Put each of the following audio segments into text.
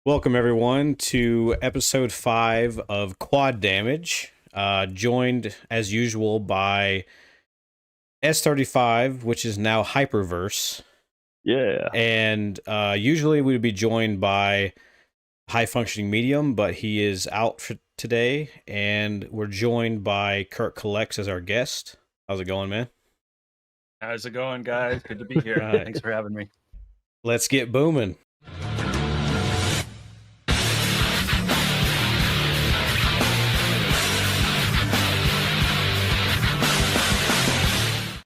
Welcome everyone to episode 5 of Quad Damage. Joined as usual by S35, which is now HyperVerse. Yeah. And usually we would be joined by High Functioning Medium, but he is out for today. And we're joined by Kirk Collects as our guest. How's it going, man? How's it going, guys? Good to be here. Right. Thanks for having me. Let's get booming.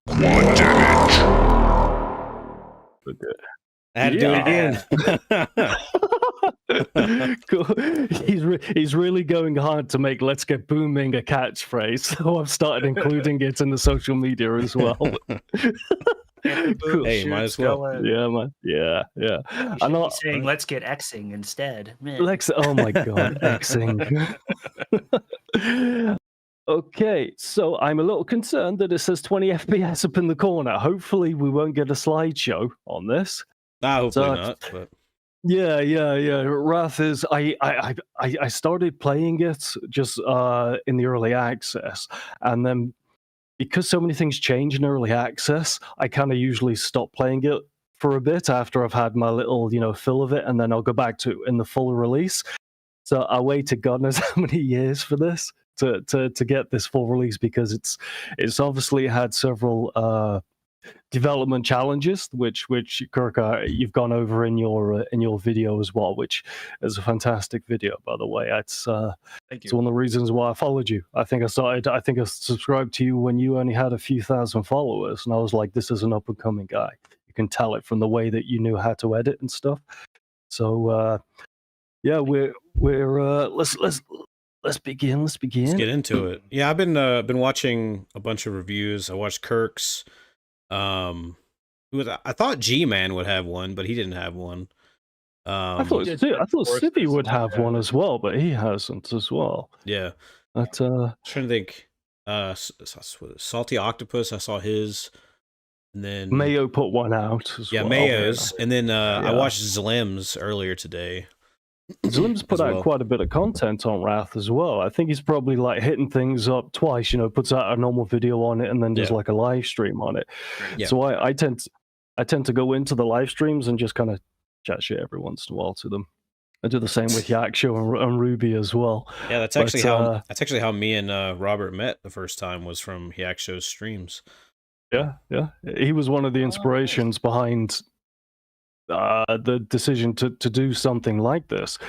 Quad damage. I had to do it again. Cool. He's really going hard to make "Let's Get Booming" a catchphrase, so I've started including it in the social media as well. Cool. Hey, might as well. Yeah, man. Yeah. I'm not saying "Let's get Xing" instead. Oh my god, Xing. Okay, so I'm a little concerned that it says 20 FPS up in the corner. Hopefully, we won't get a slideshow on this. Hopefully not. But yeah. Wrath is I started playing it just in the early access, and then because so many things change in early access, I kind of usually stop playing it for a bit after I've had my little fill of it, and then I'll go back to it in the full release. So I waited God knows how many years for this to get this full release, because it's obviously had several development challenges, which Kirk, you've gone over in your video as well, which is a fantastic video, by the way. Thank you. It's one of the reasons why I followed you. I think I subscribed to you when you only had a few thousand followers, and I was like, this is an up and coming guy. You can tell it from the way that you knew how to edit and stuff. So yeah, we're let's begin. Let's get into it. Yeah, I've been watching a bunch of reviews. I watched Kirk's. I thought G-Man would have one, but he didn't have one. I thought Civvy would have one as well, but he hasn't as well. Yeah. But I'm trying to think. Salty Octopus, I saw his. And then Mayo put one out as well. Mayo's. And then I watched Zlim's earlier today. Zlim's put out quite a bit of content on Wrath as well. I think he's probably like hitting things up twice, puts out a normal video on it and then does like a live stream on it. Yeah. So I tend to go into the live streams and just kind of chat shit every once in a while to them. I do the same with Yaksho and Ruby as well. Yeah, that's actually how me and Robert met the first time, was from Yaksho's streams. Yeah. He was one of the inspirations behind the decision to do something like this,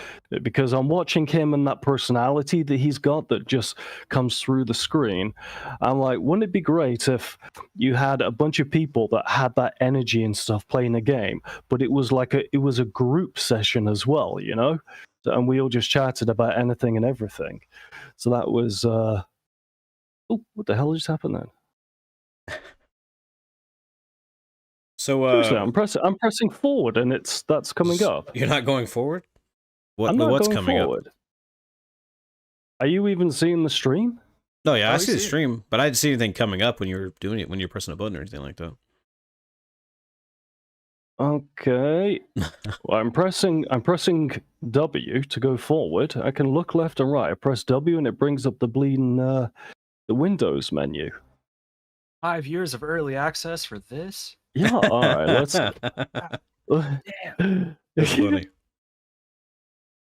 because I'm watching him and that personality that he's got that just comes through the screen. I'm like, wouldn't it be great if you had a bunch of people that had that energy and stuff playing a game, but it was a group session as well, and we all just chatted about anything and everything. So that was oh, what the hell just happened then? So I'm pressing forward, and that's coming up. You're not going forward? What's going coming forward? Up? Are you even seeing the stream? No, yeah, I see the stream, but I didn't see anything coming up when you were doing it, when you're pressing a button or anything like that. Okay. Well, I'm pressing W to go forward. I can look left and right. I press W, and it brings up the bleeding the Windows menu. 5 years of early access for this? Yeah, all right, let's... Damn. That's funny.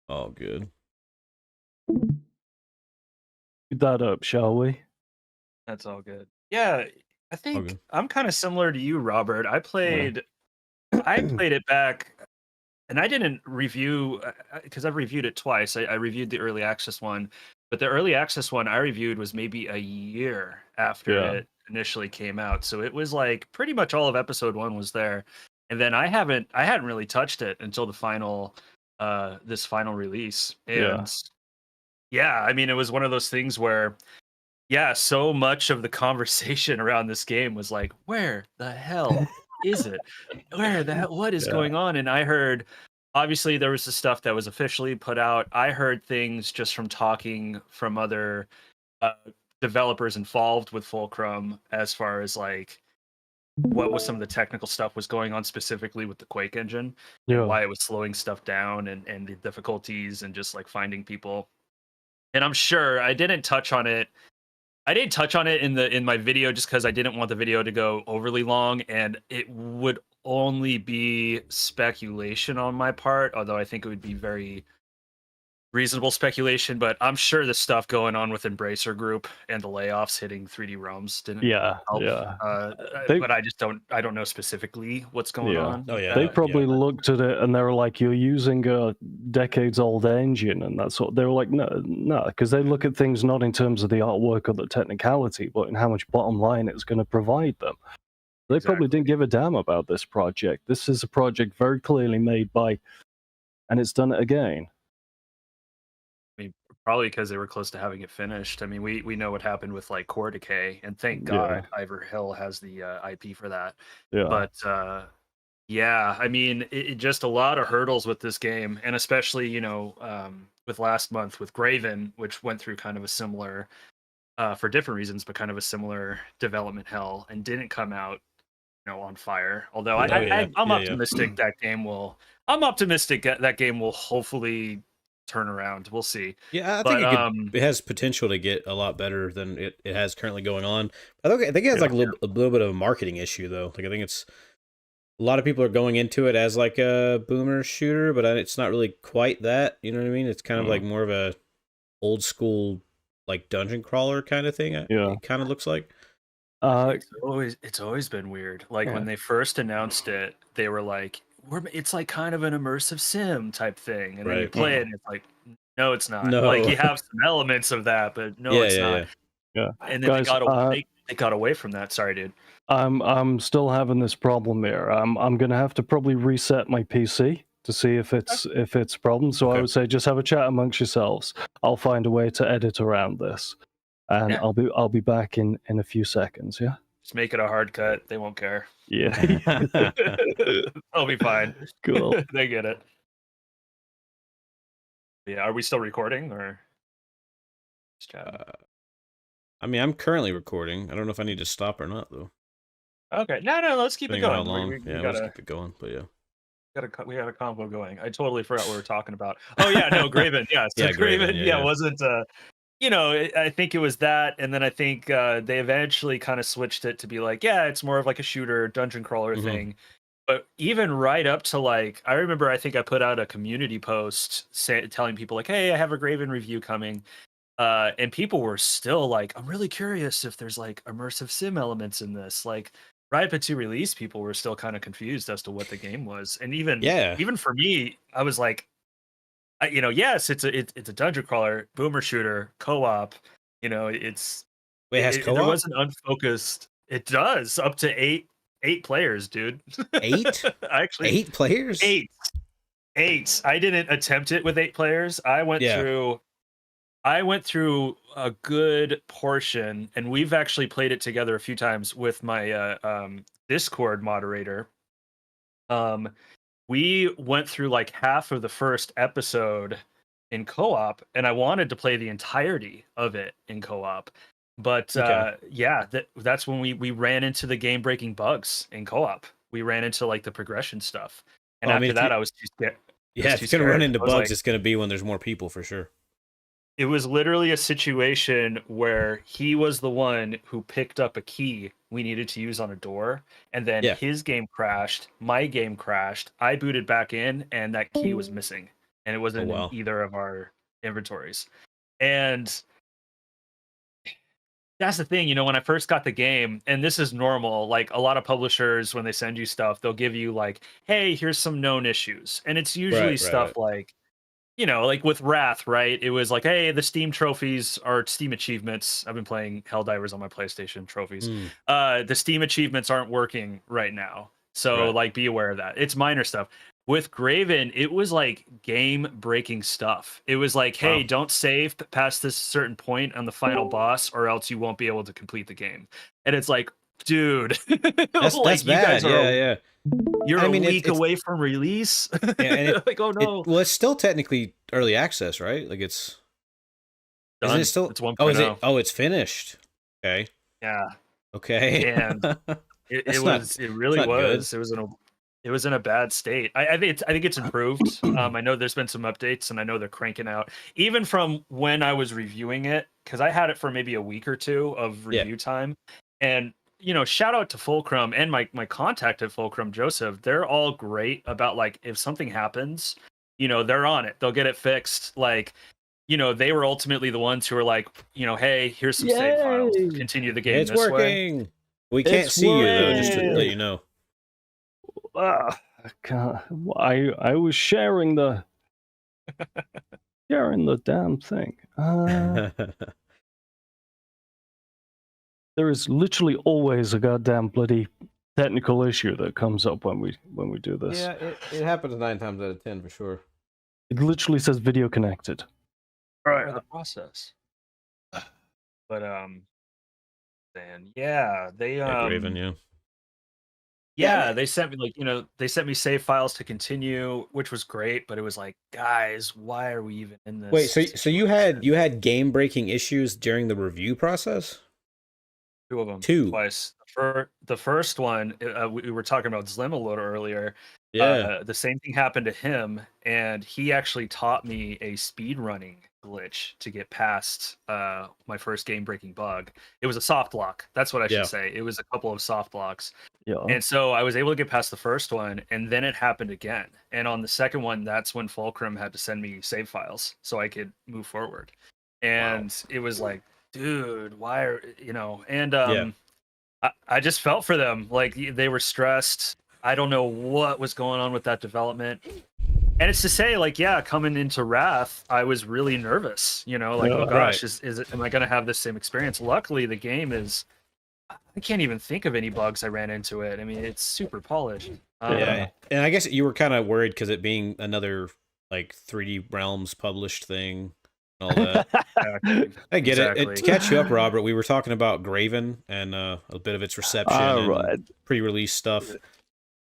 Oh, good. Get that up, shall we? That's all good. Yeah, I think I'm kind of similar to you, Robert. I played it back, and I didn't review, because I've reviewed it twice. I reviewed the early access one, but the early access one I reviewed was maybe a year after it initially came out, so it was like pretty much all of episode 1 was there, and then I hadn't really touched it until the final this final release. And I mean, it was one of those things where so much of the conversation around this game was like, where the hell is it, what is going on? And I heard, obviously there was the stuff that was officially put out. I heard things just from talking from other developers involved with Fulcrum, as far as like what was some of the technical stuff was going on specifically with the Quake engine Yeah. and why it was slowing stuff down and the difficulties and just like finding people. And I'm sure I didn't touch on it. I didn't touch on it in my video just because I didn't want the video to go overly long, and it would only be speculation on my part, although I think it would be very reasonable speculation. But I'm sure the stuff going on with Embracer Group and the layoffs hitting 3D Realms didn't help. But I don't know specifically what's going on. Oh yeah, they probably looked at it and they were like, "You're using a decades-old engine," and that's what they were like. No, because they look at things not in terms of the artwork or the technicality, but in how much bottom line it's going to provide them. They probably didn't give a damn about this project. This is a project very clearly made by, and it's done it again. I mean, probably because they were close to having it finished. I mean, we know what happened with like Core Decay, and thank God Ivor Hill has the IP for that. Yeah. But yeah, I mean, it just a lot of hurdles with this game, and especially with last month with Graven, which went through kind of a similar, for different reasons, but kind of a similar development hell, and didn't come out on fire. Although I'm optimistic that game will. I'm optimistic that game will hopefully turn around. We'll see. Yeah, I think it has potential to get a lot better than it has currently going on. I think it has like a little bit of a marketing issue though. Like I think it's a lot of people are going into it as like a boomer shooter, but it's not really quite that. You know what I mean? It's kind of like more of a old school like dungeon crawler kind of thing. It kind of looks like. It's always been weird. Like when they first announced it, they were like, it's like kind of an immersive sim type thing, and then you play it and it's like, no, it's not. Like you have some elements of that, but it's not. Yeah. And then guys, they got away from that. Sorry, dude. I'm still having this problem here. I'm gonna have to probably reset my PC to see if it's a problem. So I would say just have a chat amongst yourselves. I'll find a way to edit around this, and I'll be back in a few seconds. Yeah. Just make it a hard cut. They won't care. Yeah. I'll be fine. Cool. They get it. Yeah. Are we still recording or just chatting? I mean, I'm currently recording. I don't know if I need to stop or not though. Okay. No. Let's keep it going. How long? Let's keep it going. But we got a combo going. I totally forgot what we were talking about. Oh yeah, no, Graven. Yeah, so Graven. Wasn't. I think it was that, and then I think they eventually kind of switched it to be like, it's more of like a shooter, dungeon crawler thing. But even right up to like, I remember I think I put out a community post telling people like, hey, I have a Graven review coming. And people were still like, I'm really curious if there's like immersive sim elements in this. Like right up to release, people were still kind of confused as to what the game was. And even for me, I was like, yes, it's a dungeon crawler, boomer shooter, co-op. It has co-op? There wasn't unfocused. It does up to eight players, dude. 8? Actually, 8 players? 8. I didn't attempt it with 8 players. I went through a good portion, and we've actually played it together a few times with my Discord moderator. We went through like half of the first episode in co-op, and I wanted to play the entirety of it in co-op. But that's when we ran into the game-breaking bugs in co-op. We ran into like the progression stuff, and after that, I was too scared. Yeah, if it's gonna run into bugs, it's gonna be when there's more people for sure. It was literally a situation where he was the one who picked up a key we needed to use on a door, and then his game crashed, my game crashed, I booted back in, and that key was missing, and it wasn't in either of our inventories. And that's the thing, when I first got the game, and this is normal, like a lot of publishers, when they send you stuff, they'll give you like, hey, here's some known issues. And it's usually stuff like, like with Wrath, right? It was like, hey, the Steam trophies are Steam achievements. I've been playing Helldivers on my PlayStation trophies. The Steam achievements aren't working right now. So like, be aware of that. It's minor stuff. With Graven, it was like game-breaking stuff. It was like, hey, don't save past this certain point on the final boss, or else you won't be able to complete the game. And it's like, dude, that's bad. Guys are you're a week away from release. And like, oh no. It's still technically early access, right? Like it's done. Isn't it still? It's 1.0. Oh, is it? Oh, it's finished. Okay. Yeah. Okay. And It really was. It was in a bad state. I think it's improved. I know there's been some updates, and I know they're cranking out. Even from when I was reviewing it, because I had it for maybe a week or two of review time, and shout out to Fulcrum and my contact at Fulcrum, Joseph. They're all great about like if something happens, they're on it. They'll get it fixed. Like, they were ultimately the ones who were like, hey, here's some save files. Continue the game. It's this working. Way. We can't see you though, just to let you know. I was sharing the damn thing. There is literally always a goddamn bloody technical issue that comes up when we do this. Yeah, it happens 9 times out of 10 for sure. It literally says video connected. Right, the process. But then they Graven, they sent me they sent me save files to continue, which was great, but it was like, guys, why are we even in this? Wait, so you had game breaking issues during the review process? 2 of them. 2. Twice. The first one, we were talking about Zlim a little earlier. Yeah. The same thing happened to him, and he actually taught me a speed running glitch to get past my first game breaking bug. It was a soft lock. That's what I should say. It was a couple of soft locks. Yeah. And so I was able to get past the first one, and then it happened again. And on the second one, that's when Fulcrum had to send me save files so I could move forward. And it was like, dude, why are and I just felt for them. Like, they were stressed. I don't know what was going on with that development. And it's to say, like, coming into Wrath, I was really nervous, oh gosh, am I going to have this same experience? Luckily, the game is, I can't even think of any bugs I ran into it. I mean, it's super polished. And I guess you were kind of worried because it being another, like, 3D Realms published thing. All that. I get it. And to catch you up, Robert, we were talking about Graven and a bit of its reception and pre-release stuff.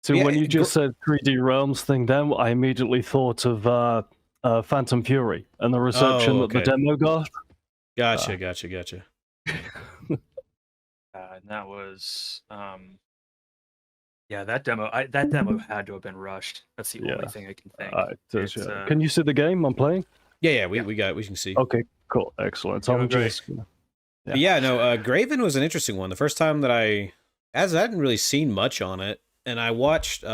So when you just said 3D Realms thing, then I immediately thought of Phantom Fury and the reception that the demo got. Gotcha. And that was that demo had to have been rushed. That's the only thing I can think. Can you see the game I'm playing? Yeah, we can see. Okay, cool, excellent. Graven was an interesting one. The first time that I hadn't really seen much on it, and I watched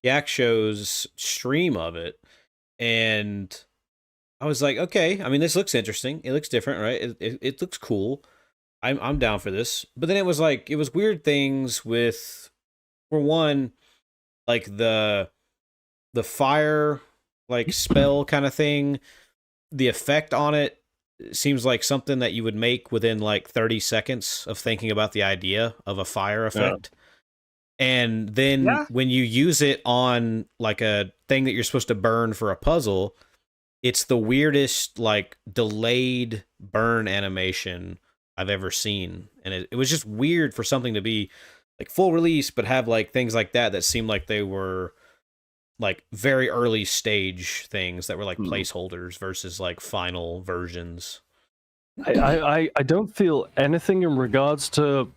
Yakshow's stream of it, and I was like, okay, I mean, this looks interesting. It looks different, right? It looks cool. I'm down for this. But then it was weird things with, for one, like the fire like spell kind of thing. The effect on it seems like something that you would make within like 30 seconds of thinking about the idea of a fire effect. And then when you use it on like a thing that you're supposed to burn for a puzzle, it's the weirdest like delayed burn animation I've ever seen. And it was just weird for something to be like full release but have like things like that seemed like they were like very early stage things that were like placeholders versus like final versions. I don't feel anything in regards to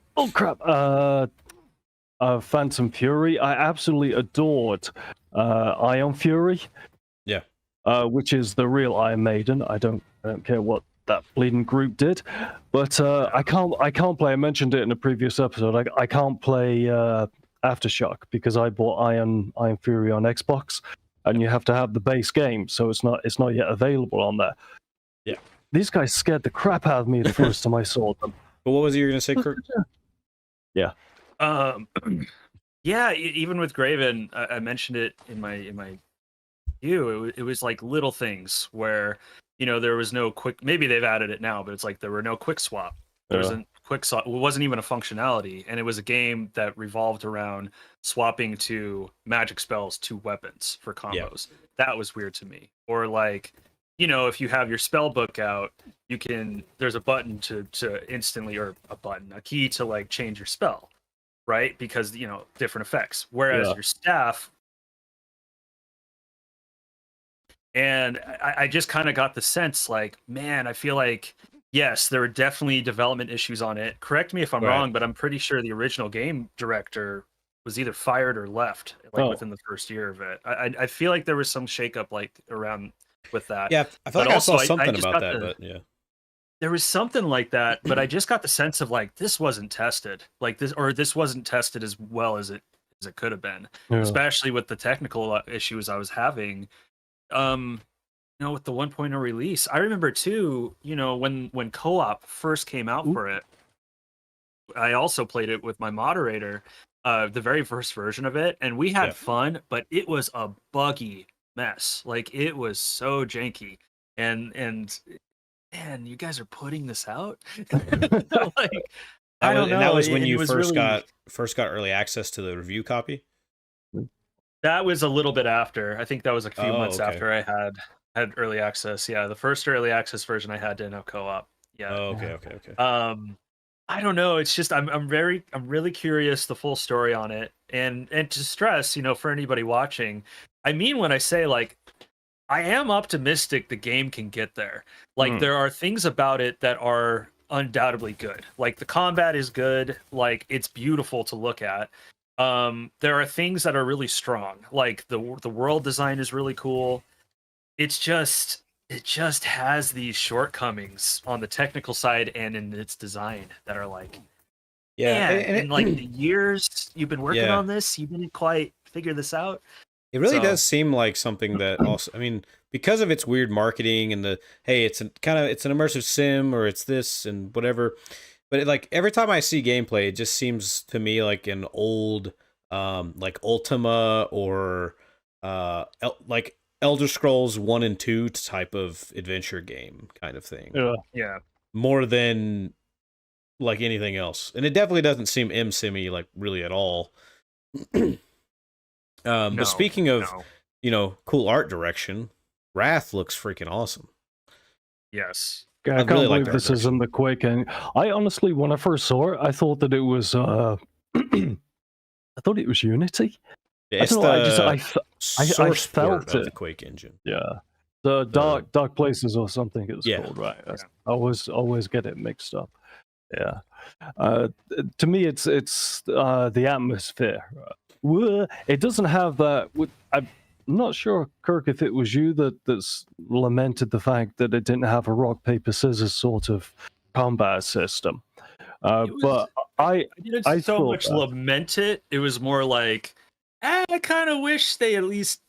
Phantom Fury. I absolutely adored Ion Fury. Yeah. Which is the real Iron Maiden. I don't care what that bleeding group did, but I can't play. I mentioned it in a previous episode. I can't play Aftershock because I bought Iron Fury on Xbox, and you have to have the base game, so it's not yet available on there. Yeah, these guys scared the crap out of me the first time I saw them. But what was you gonna say, Kirk? Yeah. Even with Graven, I mentioned it in my view. It was like little things where there was no quick. Maybe they've added it now, but it's like there were no quick swap. There wasn't quick swap. It wasn't even a functionality, and it was a game that revolved around swapping to magic spells to weapons for combos. Yeah. That was weird to me. Or like, if you have your spell book out, there's a button to instantly, or a key to like change your spell, right? Because different effects. Whereas your staff. And I just kind of got the sense like, man, I feel like, Yes, there were definitely development issues on it. Correct me if I'm wrong, but I'm pretty sure the original game director was either fired or left within the first year of it. I feel like there was some shakeup around with that. Yeah, I feel like I saw something about that, but yeah. There was something like that, but I just got the sense of this wasn't tested. This wasn't tested as well as it could have been. Yeah. Especially with the technical issues I was having. With the 1.0 release, I remember too, when co-op first came out for it, I also played it with my moderator, the very first version of it, and we had fun, but it was a buggy mess. It was so janky, and man, you guys are putting this out. I don't know. And that was when you first got early access to the review copy. That was a little bit after. I think that was a few months after I had early access. Yeah, the first early access version I had didn't have co-op. Yeah. Oh, okay. I don't know. It's just I'm really curious the full story on it, and to stress, for anybody watching, I mean when I say I am optimistic the game can get there. There are things about it that are undoubtedly good. The combat is good. It's beautiful to look at. There are things that are really strong. The world design is really cool. It just has these shortcomings on the technical side and in its design that are and the years you've been working on this, you didn't quite figure this out. It really does seem like something that also, I mean, because of its weird marketing and it's an immersive sim or it's this and whatever, but every time I see gameplay, it just seems to me like an old Ultima or Elder Scrolls 1 and 2 type of adventure game kind of thing. Yeah. More than anything else. And it definitely doesn't seem M-simmy really at all. But speaking of, cool art direction, Wrath looks freaking awesome. Yes. I can't believe this isn't the Quake. And I honestly, when I first saw it, I thought that it was I thought it was Unity. It's I felt it. Of the Quake engine. Yeah, the Dark Places or something it's called, right? Yeah. I always get it mixed up. Yeah, to me, it's the atmosphere. It doesn't have that. I'm not sure, Kirk, if it was you that's lamented the fact that it didn't have a rock paper scissors sort of combat system. But I didn't so much lament it. It was more I kind of wish they at least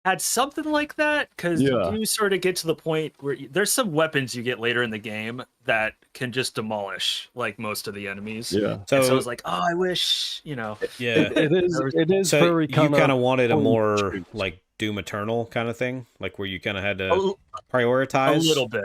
had something like that, because you sort of get to the point where there's some weapons you get later in the game that can just demolish most of the the Yeah. So I was I wish, Yeah. It is so very kind of wanted a more Doom Eternal kind of thing, where you kind of had to prioritize a little bit.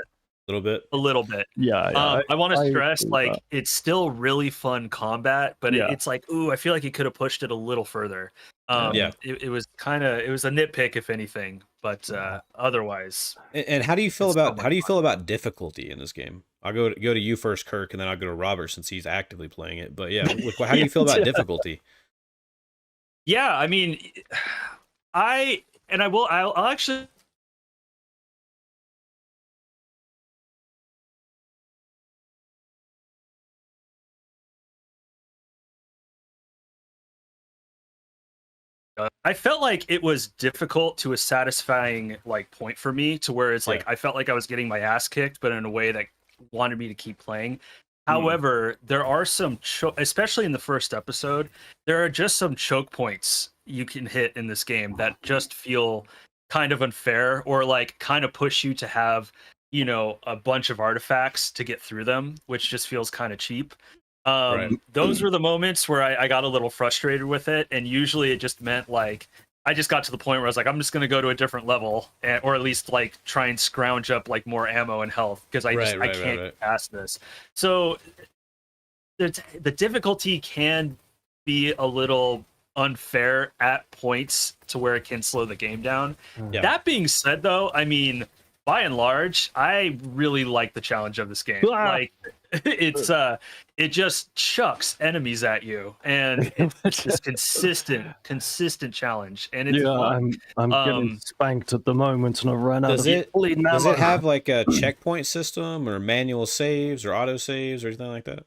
Yeah. I want to stress it's still really fun combat, but it's I feel like he could have pushed it a little further. It was a nitpick if anything, but otherwise. And how do you feel about difficulty in this game? I'll go to you first, Kirk, and then I'll go to Robert since he's actively playing it. But yeah, how do you feel about difficulty? Yeah, I mean, I'll actually. I felt like it was difficult to a satisfying point for me, to where it's I felt like I was getting my ass kicked, but in a way that wanted me to keep playing. However, there are some especially in the first episode, there are just some choke points you can hit in this game that just feel kind of unfair, or kind of push you to have a bunch of artifacts to get through them, which just feels kind of cheap. Those were the moments where I got a little frustrated with it, and usually it just meant I just got to the point where I was I'm just going to go to a different level, or at least try and scrounge up more ammo and health, because I can't get past this. So the difficulty can be a little unfair at points to where it can slow the game down. That being said, though, I mean, by and large, I really like the challenge of this game. it just chucks enemies at you, and it's this consistent challenge, and it's fun. I'm getting spanked at the moment, and I ran out Does of it bleeding does ammo. it have like a checkpoint system or manual saves or auto saves or anything like that?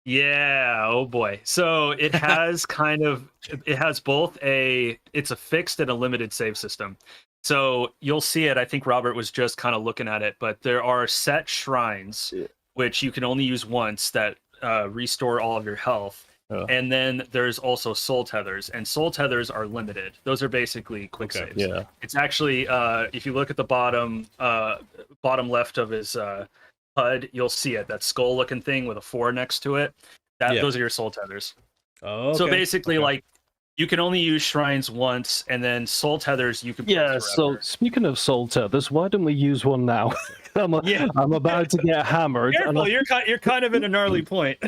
Yeah, oh boy. So it has it has both it's a fixed and a limited save system. So you'll see it. I think Robert was just kind of looking at it, but there are set shrines which you can only use once that restore all of your health. And then there's also soul tethers, and soul tethers are limited. Those are basically quick saves. Yeah. It's actually if you look at the bottom left of his HUD, you'll see it, that skull looking thing with a 4 next to it. Those are your soul tethers. Oh, okay. So basically, like, you can only use shrines once, and then soul tethers you can so speaking of soul tethers, why don't we use one now? I'm about to get hammered. Careful, you're kind of in a gnarly point.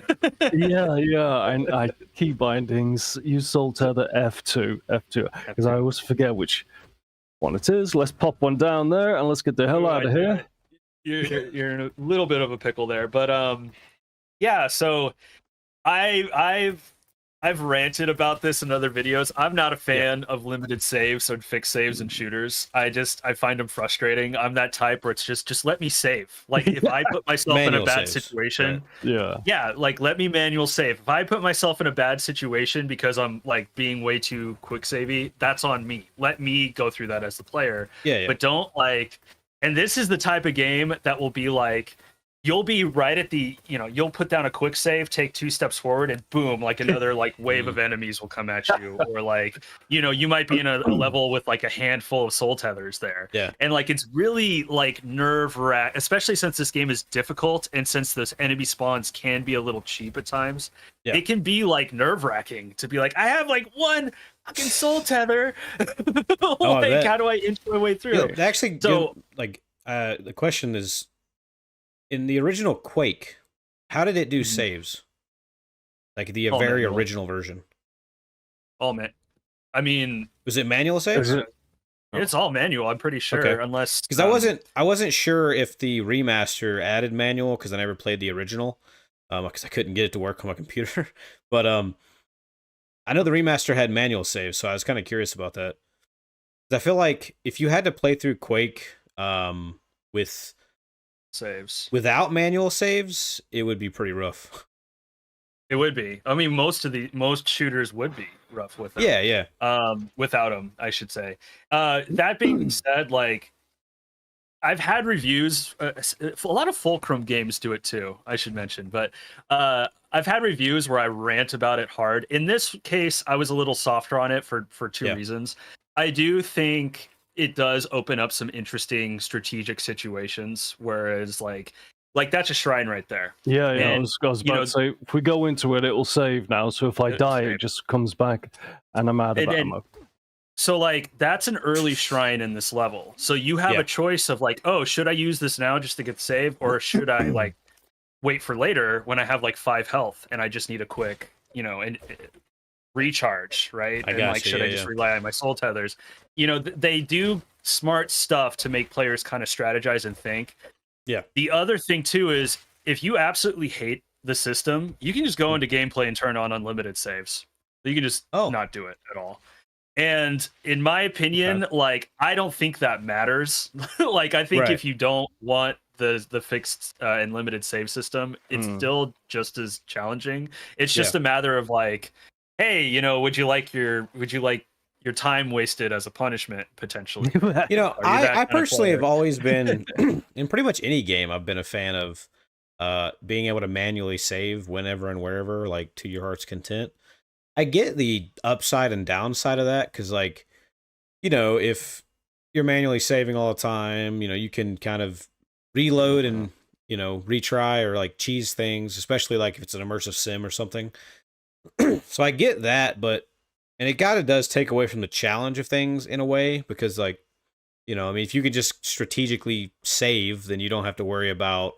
And I key bindings, use soul tether F2, because I always forget which one it is. Let's pop one down there, and let's get the hell out of here. You're in a little bit of a pickle there, but so I've ranted about this in other videos. I'm not a fan of limited saves or fixed saves in shooters. I find them frustrating. I'm that type where it's just let me save. Like, if I put myself in a bad situation, like, let me manual save. If I put myself in a bad situation because I'm like being way too quick savey, that's on me. Let me go through that as the player. But don't like. And this is the type of game that will be like, you'll be right at the, you'll put down a quick save, take 2 steps forward, and boom, like another like wave of enemies will come at you. Or like, you might be in a level with like a handful of soul tethers there. And like, it's really like nerve-wracking, especially since this game is difficult and since those enemy spawns can be a little cheap at times. It can be like nerve-wracking to be like, I have like 1 fucking soul tether. How do I inch my way through? Actually, the question is, in the original Quake, how did it do saves? Like the very original version. Oh man, I mean, was it manual saves? It's all manual. I'm pretty sure, unless because I wasn't sure if the remaster added manual because I never played the original because I couldn't get it to work on my computer. But I know the remaster had manual saves, so I was kind of curious about that. I feel like if you had to play through Quake with saves without manual saves, it would be pretty rough. It would be. I mean, most shooters would be rough with them. Without them, I should say. That being said, like, I've had reviews. A lot of Fulcrum games do it too, I should mention. But I've had reviews where I rant about it hard. In this case, I was a little softer on it for 2 reasons. I do think it does open up some interesting strategic situations, whereas like that's a shrine right there. I was about to say, if we go into it, it will save now. So if I die, it just comes back, and I'm out of ammo. So like that's an early shrine in this level. So you have a choice of like, oh, should I use this now just to get save, or should I like wait for later when I have like 5 health and I just need a quick, and recharge, right? Should I just rely on my soul tethers? They do smart stuff to make players kind of strategize and think. The other thing too is if you absolutely hate the system, you can just go into gameplay and turn on unlimited saves. You can just not do it at all. And in my opinion, like, I don't think that matters. Like, I think if you don't want the fixed and limited save system, it's still just as challenging. It's just a matter of like, hey, would you like your time wasted as a punishment potentially? I personally have always been in pretty much any game. I've been a fan of being able to manually save whenever and wherever, like to your heart's content. I get the upside and downside of that because, like, if you're manually saving all the time, you can kind of reload and retry or like cheese things, especially like if it's an immersive sim or something. So I get that, and it kind of does take away from the challenge of things in a way because, like, I mean, if you could just strategically save, then you don't have to worry about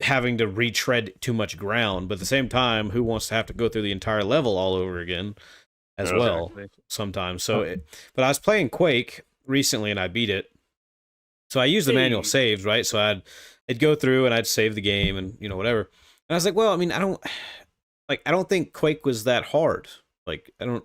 having to retread too much ground. But at the same time, who wants to have to go through the entire level all over again as well sometimes? So, but I was playing Quake recently and I beat it. So I used the manual saves, right? So it'd go through and I'd save the game and whatever. And I was like, well, I mean, I don't think Quake was that hard. Like I don't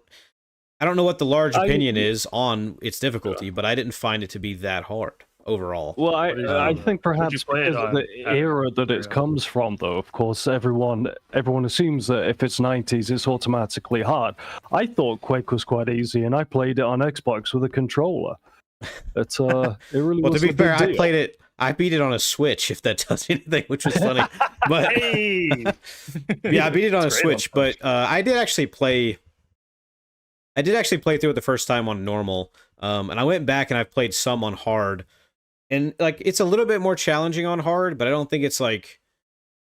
know what the large opinion is on its difficulty, but I didn't find it to be that hard overall. Well, I think perhaps because of the era that it comes from, though. Of course, everyone assumes that if it's 90s, it's automatically hard. I thought Quake was quite easy, and I played it on Xbox with a controller. It really well, was to be fair, deal. I beat it on a Switch, if that tells you anything, which was funny. But yeah, I beat it on a Switch, but I did actually play through it the first time on normal, and I went back and I've played some on hard, and like it's a little bit more challenging on hard, but I don't think it's like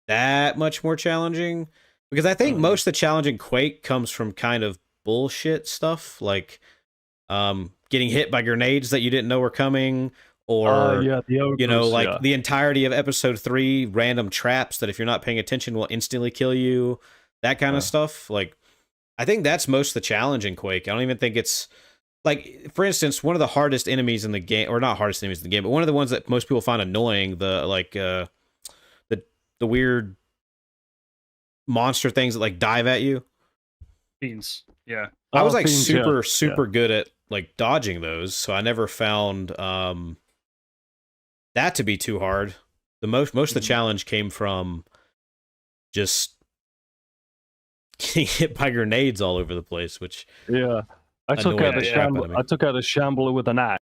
that much more challenging, because I think most of the challenge in Quake comes from kind of bullshit stuff, like getting hit by grenades that you didn't know were coming, or the entirety of episode 3, random traps that if you're not paying attention will instantly kill you, that kind of stuff. Like I think that's most of the challenge in Quake. I don't even think it's like, for instance, one of the hardest enemies in the game, or not hardest enemies in the game, but one of the ones that most people find annoying, the weird monster things that like dive at you. Fiends. Yeah. I was like super good at like dodging those, so I never found that to be too hard. The most of the challenge came from just getting hit by grenades all over the place, which I took out a shambler with an axe.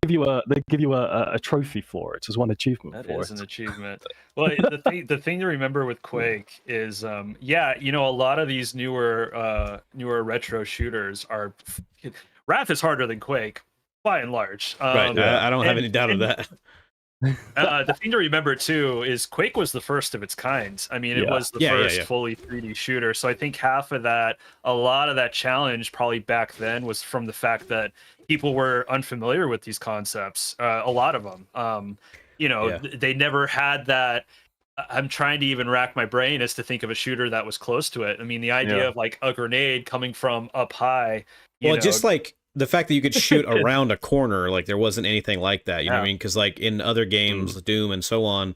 They give you a trophy for it as one achievement. That is an achievement. Well, the thing to remember with Quake is, a lot of these newer retro shooters are. Wrath is harder than Quake, by and large. Right. I don't have any doubt of that. The thing to remember too is Quake was the first of its kind. I mean, it was the first fully 3D shooter. So I think half of that, a lot of that challenge probably back then was from the fact that people were unfamiliar with these concepts. A lot of them, they never had that. I'm trying to even rack my brain as to think of a shooter that was close to it. I mean, the idea of like a grenade coming from up high. Just like the fact that you could shoot around a corner, like there wasn't anything like that. You know what I mean? Because like in other games, Doom and so on,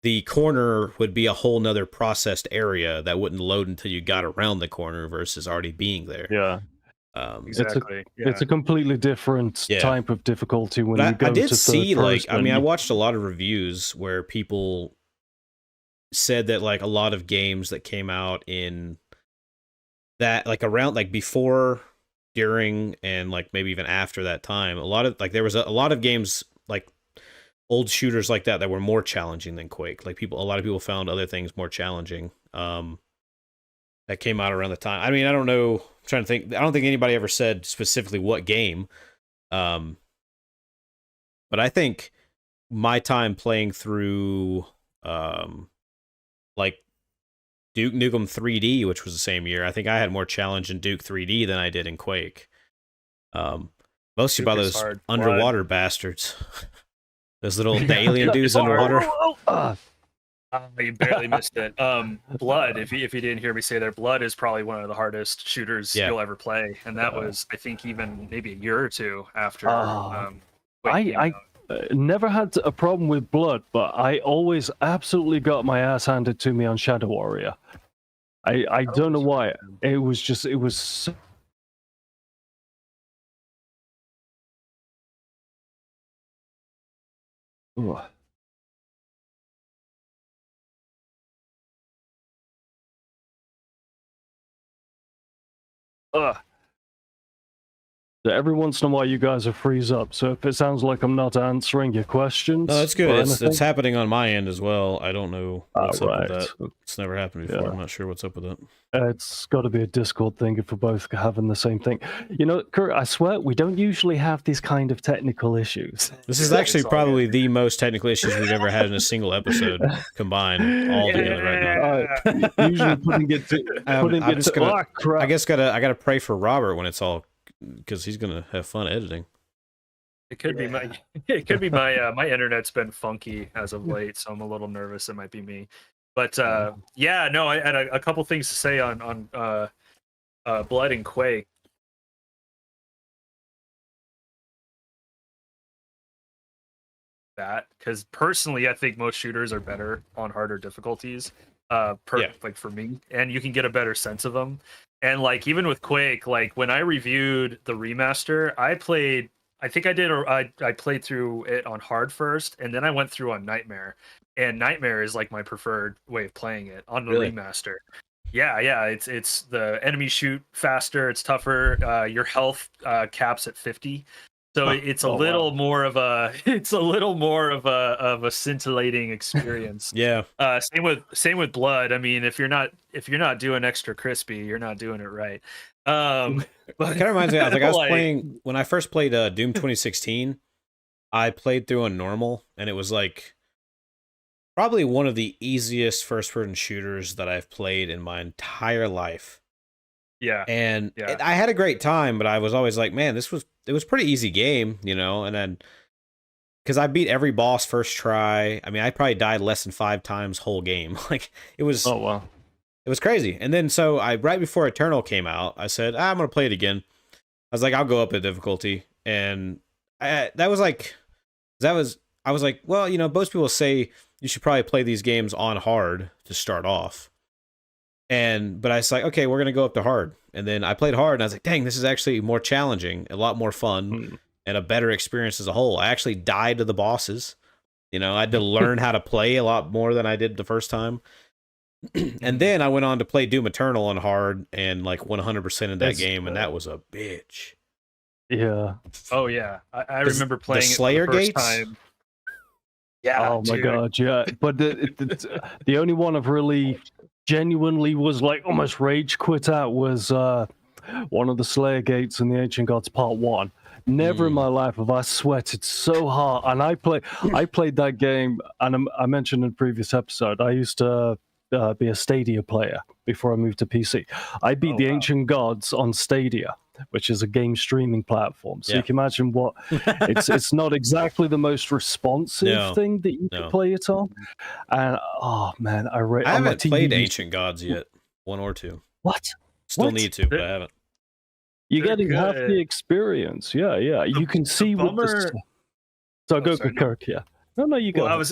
the corner would be a whole nother processed area that wouldn't load until you got around the corner versus already being there. Yeah. Exactly. It's a completely different type of difficulty when you go to third person. I watched a lot of reviews where people said that like a lot of games that came out in that like around like before, during, and like maybe even after that time, a lot of like there was a lot of games like old shooters like that were more challenging than Quake. Like a lot of people found other things more challenging that came out around the time. I mean, I don't know. I'm trying to think. I don't think anybody ever said specifically what game. But I think my time playing through like Duke Nukem 3D, which was the same year, I think I had more challenge in Duke 3D than I did in Quake. Mostly by those underwater bastards. Those little alien dudes underwater. You barely missed it. Blood, if you didn't hear me say there, Blood is probably one of the hardest shooters you'll ever play. And that was, I think, even maybe a year or two after. I never had a problem with Blood, but I always absolutely got my ass handed to me on Shadow Warrior. I don't know why. It was so... Every once in a while, you guys are freeze up. So if it sounds like I'm not answering your questions, no, that's good. It's happening on my end as well. I don't know what's up with that. It's never happened before. I'm not sure what's up with it. It's got to be a Discord thing if we're both having the same thing. You know, Kurt, I swear we don't usually have these kind of technical issues. This is actually probably the most technical issues we've ever had in a single episode combined all together right now. Usually putting it to crap. I guess I gotta pray for Robert when it's all, because he's gonna have fun editing. It could be my my internet's been funky as of late, so I'm a little nervous. It might be me, but I had a couple things to say on Blood and Quake. that, because personally, I think most shooters are better on harder difficulties. Like for me, and you can get a better sense of them. And like even with Quake, like when I reviewed the remaster, I played through it on hard first, and then I went through on Nightmare. And Nightmare is like my preferred way of playing it on the remaster. Yeah, it's the enemies shoot faster, it's tougher. Your health caps at 50. So it's a little more of a scintillating experience. Yeah. Same with Blood. I mean, if you're not doing extra crispy, you're not doing it right. But it kind of reminds me. I was playing when I first played Doom 2016. I played through on normal, and it was like probably one of the easiest first-person shooters that I've played in my entire life. Yeah, and I had a great time, but I was always like, man, it was pretty easy game, you know. And then because I beat every boss first try. I mean, I probably died less than 5 times whole game. Like it was. Oh wow. It was crazy. And then so right before Eternal came out, I said, I'm gonna play it again. I was like, I'll go up the difficulty, and I was like, well, you know, most people say you should probably play these games on hard to start off. But I was like, okay, we're gonna go up to hard. And then I played hard, and I was like, dang, this is actually more challenging, a lot more fun, and a better experience as a whole. I actually died to the bosses. You know, I had to learn how to play a lot more than I did the first time. And then I went on to play Doom Eternal on hard and like 100% in that game, and that was a bitch. Yeah. Oh yeah, I remember playing the Slayer it for the first Gates. Time. Yeah. Oh my god, yeah. But the only one I've really genuinely was like almost rage quit at was one of the Slayer Gates in the Ancient Gods Part 1. Never in my life have I sweated so hard. And I played that game, and I mentioned in a previous episode, I used to be a Stadia player before I moved to PC. I beat the Ancient Gods on Stadia, which is a game streaming platform. So you can imagine what it's not exactly the most responsive thing that you can play it on. And oh man, I haven't played Ancient Gods yet, 1 or 2. What? Still need to, but I haven't. You're getting half the experience. Yeah. You can see what the... So go for Kirk, yeah. No, you go. Well,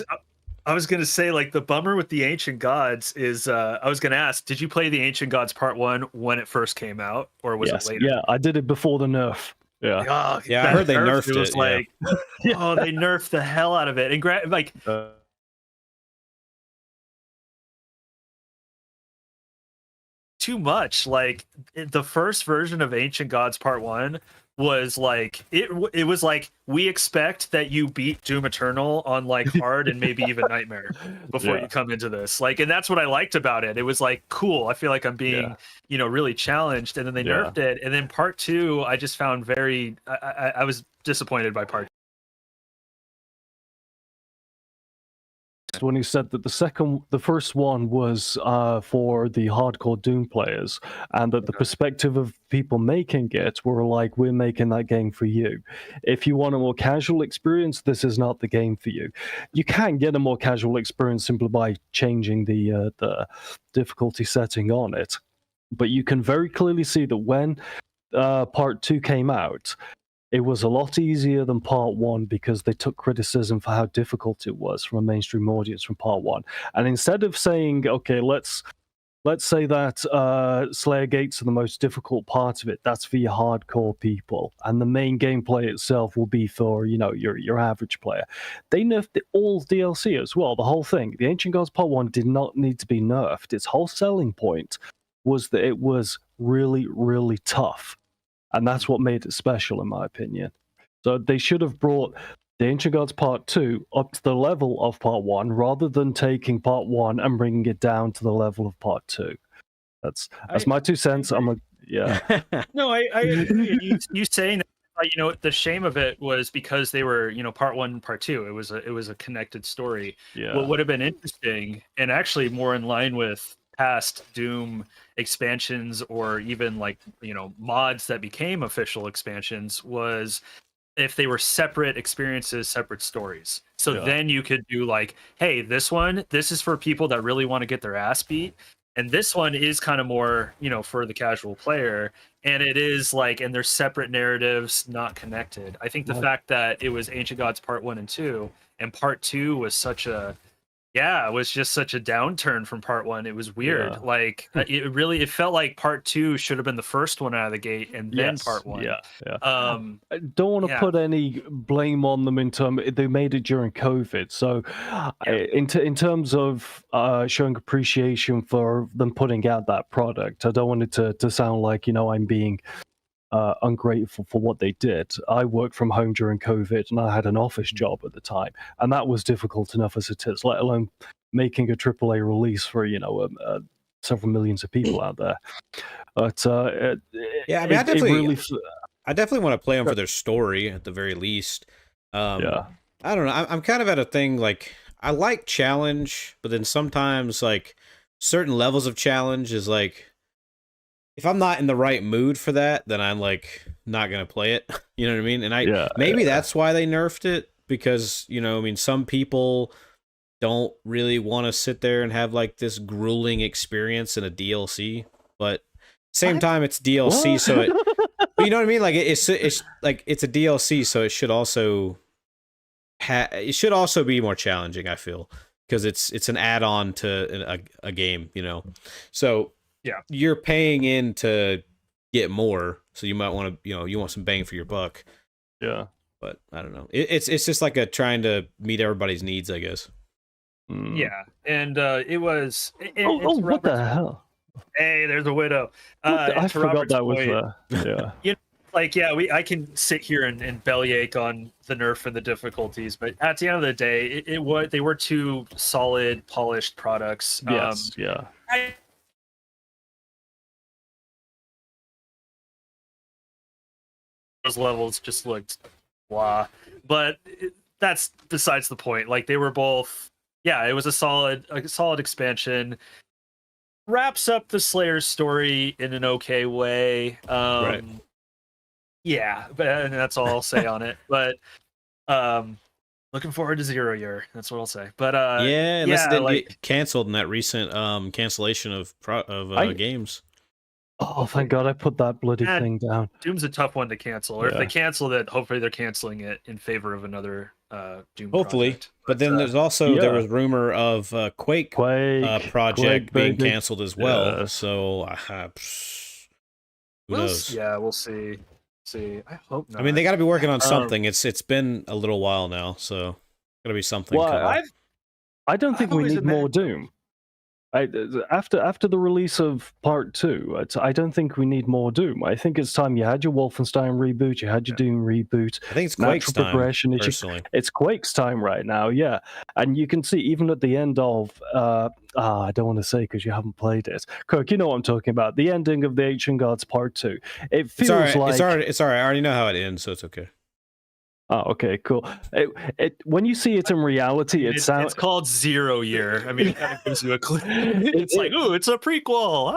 I was gonna say, like, the bummer with the Ancient Gods is I was gonna ask, did you play the Ancient Gods Part 1 when it first came out, or was it later? Yeah, I did it before the nerf. Yeah. Oh, I heard they nerfed it. It was like, oh, they nerfed the hell out of it. And like too much. Like the first version of Ancient Gods Part 1 was like it was like, we expect that you beat Doom Eternal on like hard and maybe even Nightmare before you come into this. Like, and that's what I liked about it. It was like, cool, I feel like I'm being you know, really challenged. And then they nerfed it, and then Part 2 I just found very I was disappointed by Part 2. When he said that the first one was for the hardcore Doom players, and that the perspective of people making it were like, we're making that game for you. If you want a more casual experience, this is not the game for you. You can get a more casual experience simply by changing the difficulty setting on it, but you can very clearly see that when Part 2 came out, it was a lot easier than Part 1 because they took criticism for how difficult it was from a mainstream audience from Part 1. And instead of saying, okay, let's say that Slayer Gates are the most difficult part of it, that's for your hardcore people, and the main gameplay itself will be for, you know, your average player. They nerfed all DLC as well, the whole thing. The Ancient Gods Part 1 did not need to be nerfed. Its whole selling point was that it was really, really tough. And that's what made it special, in my opinion. So they should have brought the Ancient Gods Part 2 up to the level of Part 1, rather than taking Part 1 and bringing it down to the level of Part 2. That's my 2 cents. No, I agree. You saying that, you know, the shame of it was because they were, you know, Part 1 and Part 2. It was a connected story. Yeah. What would have been interesting, and actually more in line with past Doom expansions, or even like, you know, mods that became official expansions, was if they were separate experiences, separate stories. So then you could do like, hey, this is for people that really want to get their ass beat, And this one is kind of more, for the casual player. And it is like, and they're separate narratives, not connected. I think the fact that it was Ancient Gods Part 1 and 2, and Part 2 was it was just such a downturn from Part 1. It was weird. Like, it felt like Part 2 should have been the first one out of the gate, and then Part 1. Yeah. I don't want to put any blame on them in terms they made it during COVID. So, in terms of showing appreciation for them putting out that product, I don't want it to sound like I'm being ungrateful for what they did. I worked from home during COVID, and I had an office job at the time, and that was difficult enough as it is, let alone making a AAA release for several millions of people out there. But I definitely want to play them for their story at the very least. I don't know. I'm kind of at a thing like I like challenge, but then sometimes like certain levels of challenge is like, if I'm not in the right mood for that, then I'm like not gonna play it. You know what I mean? And maybe that's why they nerfed it, because some people don't really want to sit there and have like this grueling experience in a DLC, but same time it's DLC, so it. But you know what I mean? Like it's like it's a DLC, so it should also be more challenging. I feel, because it's an add-on to a game, So. Yeah, you're paying in to get more, so you might want to, you want some bang for your buck. Yeah, but I don't know. It's just like trying to meet everybody's needs, I guess. Yeah, and it was. What the hell? Hey, there's a widow. I forgot that was there. Yeah. I can sit here and bellyache on the nerf and the difficulties, but at the end of the day, they were two solid, polished products. Yes. Those levels just looked blah, but that's besides the point. Like, they were both, it was a solid expansion, wraps up the Slayer's story in an okay way. Right. Yeah, and that's all I'll say on it. But looking forward to Zero Year. That's what I'll say. But unless it didn't get canceled in that recent cancellation of games. Oh, thank God I put that bloody thing down. Doom's a tough one to cancel. Or if they cancel it, hopefully they're canceling it in favor of another Doom hopefully project. But then there's also there was rumor of Quake project being canceled as well. Yeah. So who knows? Yeah, we'll see. I hope not. I mean, they got to be working on something. It's been a little while now, so got to be something. Well, I don't think we need more Doom. After the release of Part 2, I don't think we need more Doom. I think it's time you had your Wolfenstein reboot, you had your Doom reboot. I think it's Quake's time, personally. It's Quake's time right now, yeah. And you can see, even at the end of... I don't want to say because you haven't played it. Kirk, you know what I'm talking about. The ending of the Ancient Gods Part 2. It feels it's all right. It's all right. I already know how it ends, so it's okay. Oh, okay, cool. When you see it in reality, it's called Zero Year. I mean, it kind of gives you a clue. It's like, ooh, it's a prequel.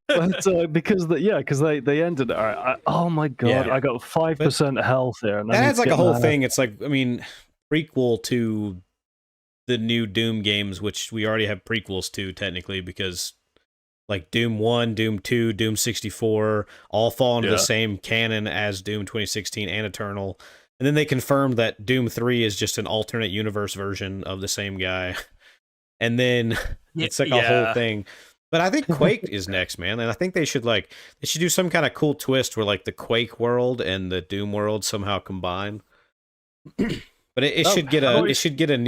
But because they ended it. Oh my God, I got 5% health there. And that's like a whole thing. It's like, I mean, prequel to the new Doom games, which we already have prequels to technically, because like Doom 1, Doom 2, Doom 64 all fall into the same canon as Doom 2016 and Eternal. And then they confirmed that Doom 3 is just an alternate universe version of the same guy. And then it's like a whole thing. But I think Quake is next, man. And I think they should do some kind of cool twist where like the Quake world and the Doom world somehow combine. But it should get a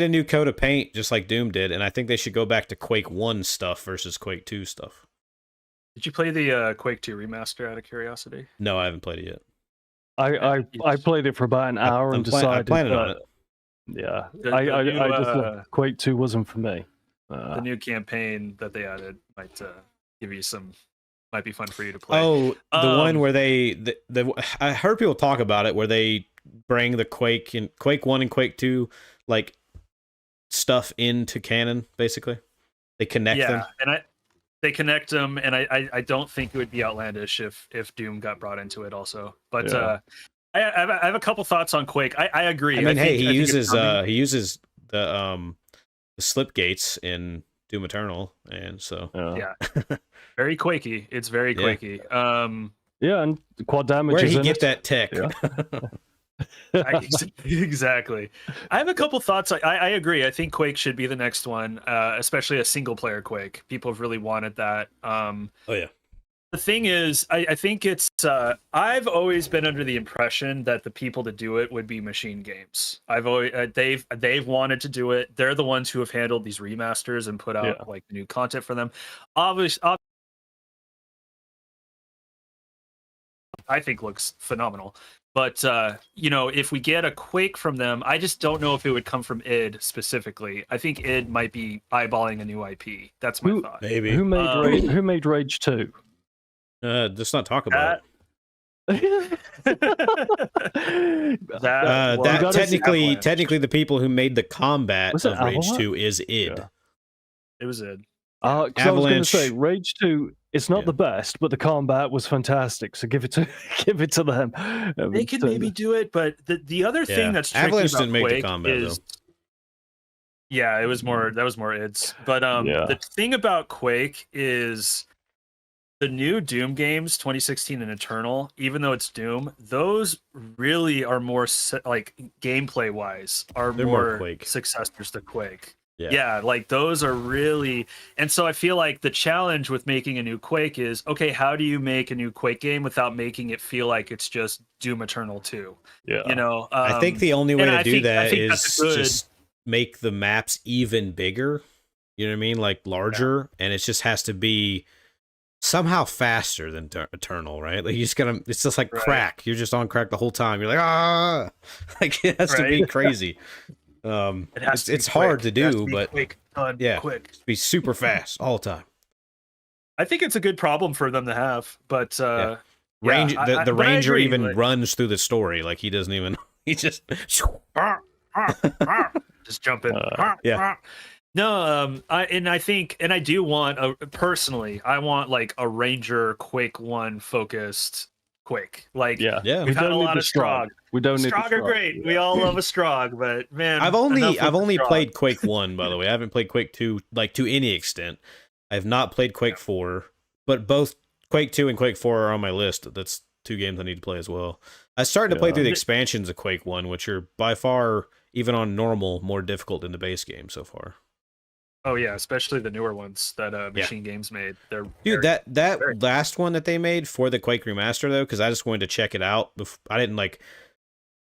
new coat of paint, just like Doom did, and I think they should go back to Quake 1 stuff versus Quake 2 stuff. Did you play the Quake 2 remaster out of curiosity? No, I haven't played it yet. I played it for about an hour and decided. I'm planning on it. Yeah, I just thought Quake 2 wasn't for me. The new campaign that they added might give you might be fun for you to play. Oh, the one where I heard people talk about it, where they bring the Quake 1 and Quake 2 like stuff into canon, basically. They connect them. And they connect them, and I don't think it would be outlandish if Doom got brought into it also. But I have a couple thoughts on Quake. I agree. I mean, he uses the Slipgates in Doom Eternal, and so Yeah. Very quakey. It's very Yeah. quakey. Yeah, and quad damage. where'd is he in get it. that tech? Yeah. Exactly. I have a couple thoughts. I agree. I think Quake should be the next one, especially a single player Quake. People have really wanted that. Oh yeah. The thing is, I think it's. I've always been under the impression that the people to do it would be Machine Games. I've always they've wanted to do it. They're the ones who have handled these remasters and put out like new content for them. Obviously, I think looks phenomenal. But you know, if we get a Quake from them, I just don't know if it would come from id specifically. I think id might be eyeballing a new IP. That's my thought. Maybe. Who made Rage 2? Let's not talk about that that technically the people who made the combat of Rage 2 is id. Yeah. It was id. I was going to say Rage 2. It's not the best, but the combat was fantastic. So give it to them. They could maybe do it, but the other thing that's tricky Avalanche about didn't make Quake the combat is, though. Yeah, it was more. That was more ids. But the thing about Quake is the new Doom games, 2016 and Eternal. Even though it's Doom, those really are more like gameplay wise are more successors to Quake. Yeah, like those are really, and so I feel like the challenge with making a new Quake is, okay, how do you make a new Quake game without making it feel like it's just Doom Eternal 2? Yeah, you know, I think the only way to do that is just make the maps even bigger. You know what I mean, like larger, and it just has to be somehow faster than Eternal, right? Like you just gotta, it's just like crack. You're just on crack the whole time. You're like, ah, like it has to be crazy. It's hard to do, but quick. Be super fast all the time. I think it's a good problem for them to have, but the Ranger even runs through the story, like he doesn't even, he just just jump in. No, I do want personally, I want like a Ranger Quake 1 focused Quake. Like, we've had a lot of Strogg. We don't need Strogg are great. We all love a Strogg, but man, I've only played Quake 1, by the way. I haven't played Quake 2 like to any extent. I've not played Quake 4, but both Quake 2 and Quake 4 are on my list. That's 2 games I need to play as well. I started to play through the expansions of Quake 1, which are by far, even on normal, more difficult than the base game so far. Oh yeah, especially the newer ones that Machine Games made. Dude, that last one that they made for the Quake remaster though, because I just wanted to check it out. I didn't like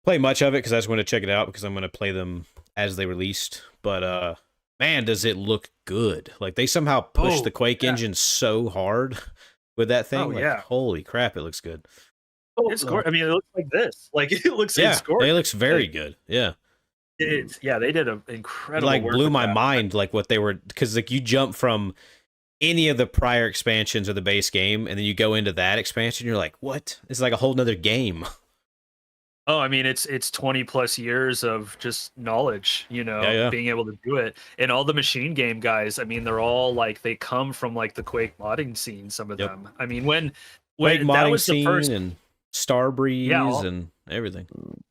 play much of it because I just wanted to check it out because I'm going to play them as they released. But man, does it look good! Like they somehow pushed the Quake engine so hard with that thing. Holy crap, it looks good. It's I mean, it looks like this. Like it looks. It looks very good. Yeah. They did an incredible like work blew my mind like what they were, because like you jump from any of the prior expansions of the base game and then you go into that expansion, you're like, what? It's like a whole nother game. Oh, I mean, it's 20 plus years of just knowledge, you know, being able to do it. And all the Machine Game guys, I mean, they're all like, they come from like the Quake modding scene, some of them. I mean, when Quake that modding was the first scene and Starbreeze and everything.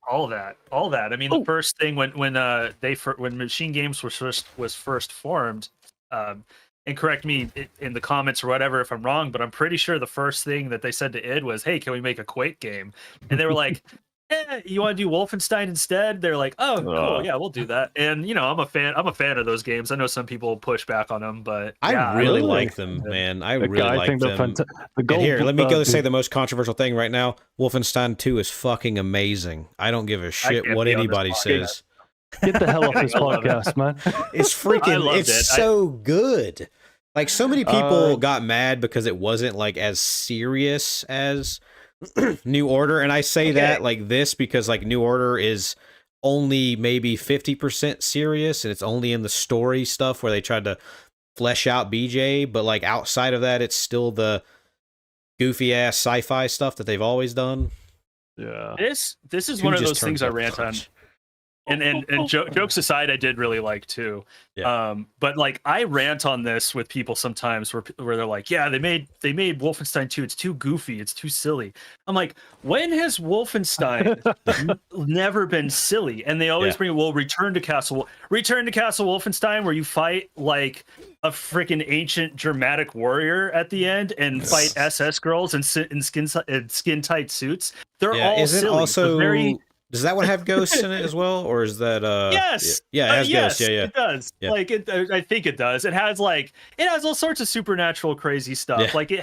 All that. I mean, the first thing when Machine Games was first formed, and correct me in the comments or whatever if I'm wrong, but I'm pretty sure the first thing that they said to id was, "Hey, can we make a Quake game?" And they were like, you want to do Wolfenstein instead? They're like, "Oh, cool, yeah, we'll do that." And you know, I'm a fan of those games. I know some people push back on them, but I really like them, man. I really like them. And here, let me go say the most controversial thing right now. Wolfenstein 2 is fucking amazing. I don't give a shit what anybody says. Get the hell off this podcast, man. It's freaking, it's so good. Like, so many people got mad because it wasn't like as serious as New Order, and I say that like this because like New Order is only maybe 50% serious, and it's only in the story stuff where they tried to flesh out BJ, but like outside of that, it's still the goofy ass sci-fi stuff that they've always done. Yeah, this is one of those things I rant on. Jokes aside, I did really like too. Yeah. But like I rant on this with people sometimes where they're like, yeah, they made Wolfenstein 2. It's too goofy. It's too silly. I'm like, when has Wolfenstein never been silly? And they always bring, well, Return to Castle Wolfenstein, where you fight like a freaking ancient dramatic warrior at the end and fight SS girls in skin tight suits. They're all silly. Also very... Does that one have ghosts in it as well, or is that yes? Yeah, it has ghosts. Yeah, it does. Yeah. Like I think it does. It has all sorts of supernatural crazy stuff. Yeah. Like it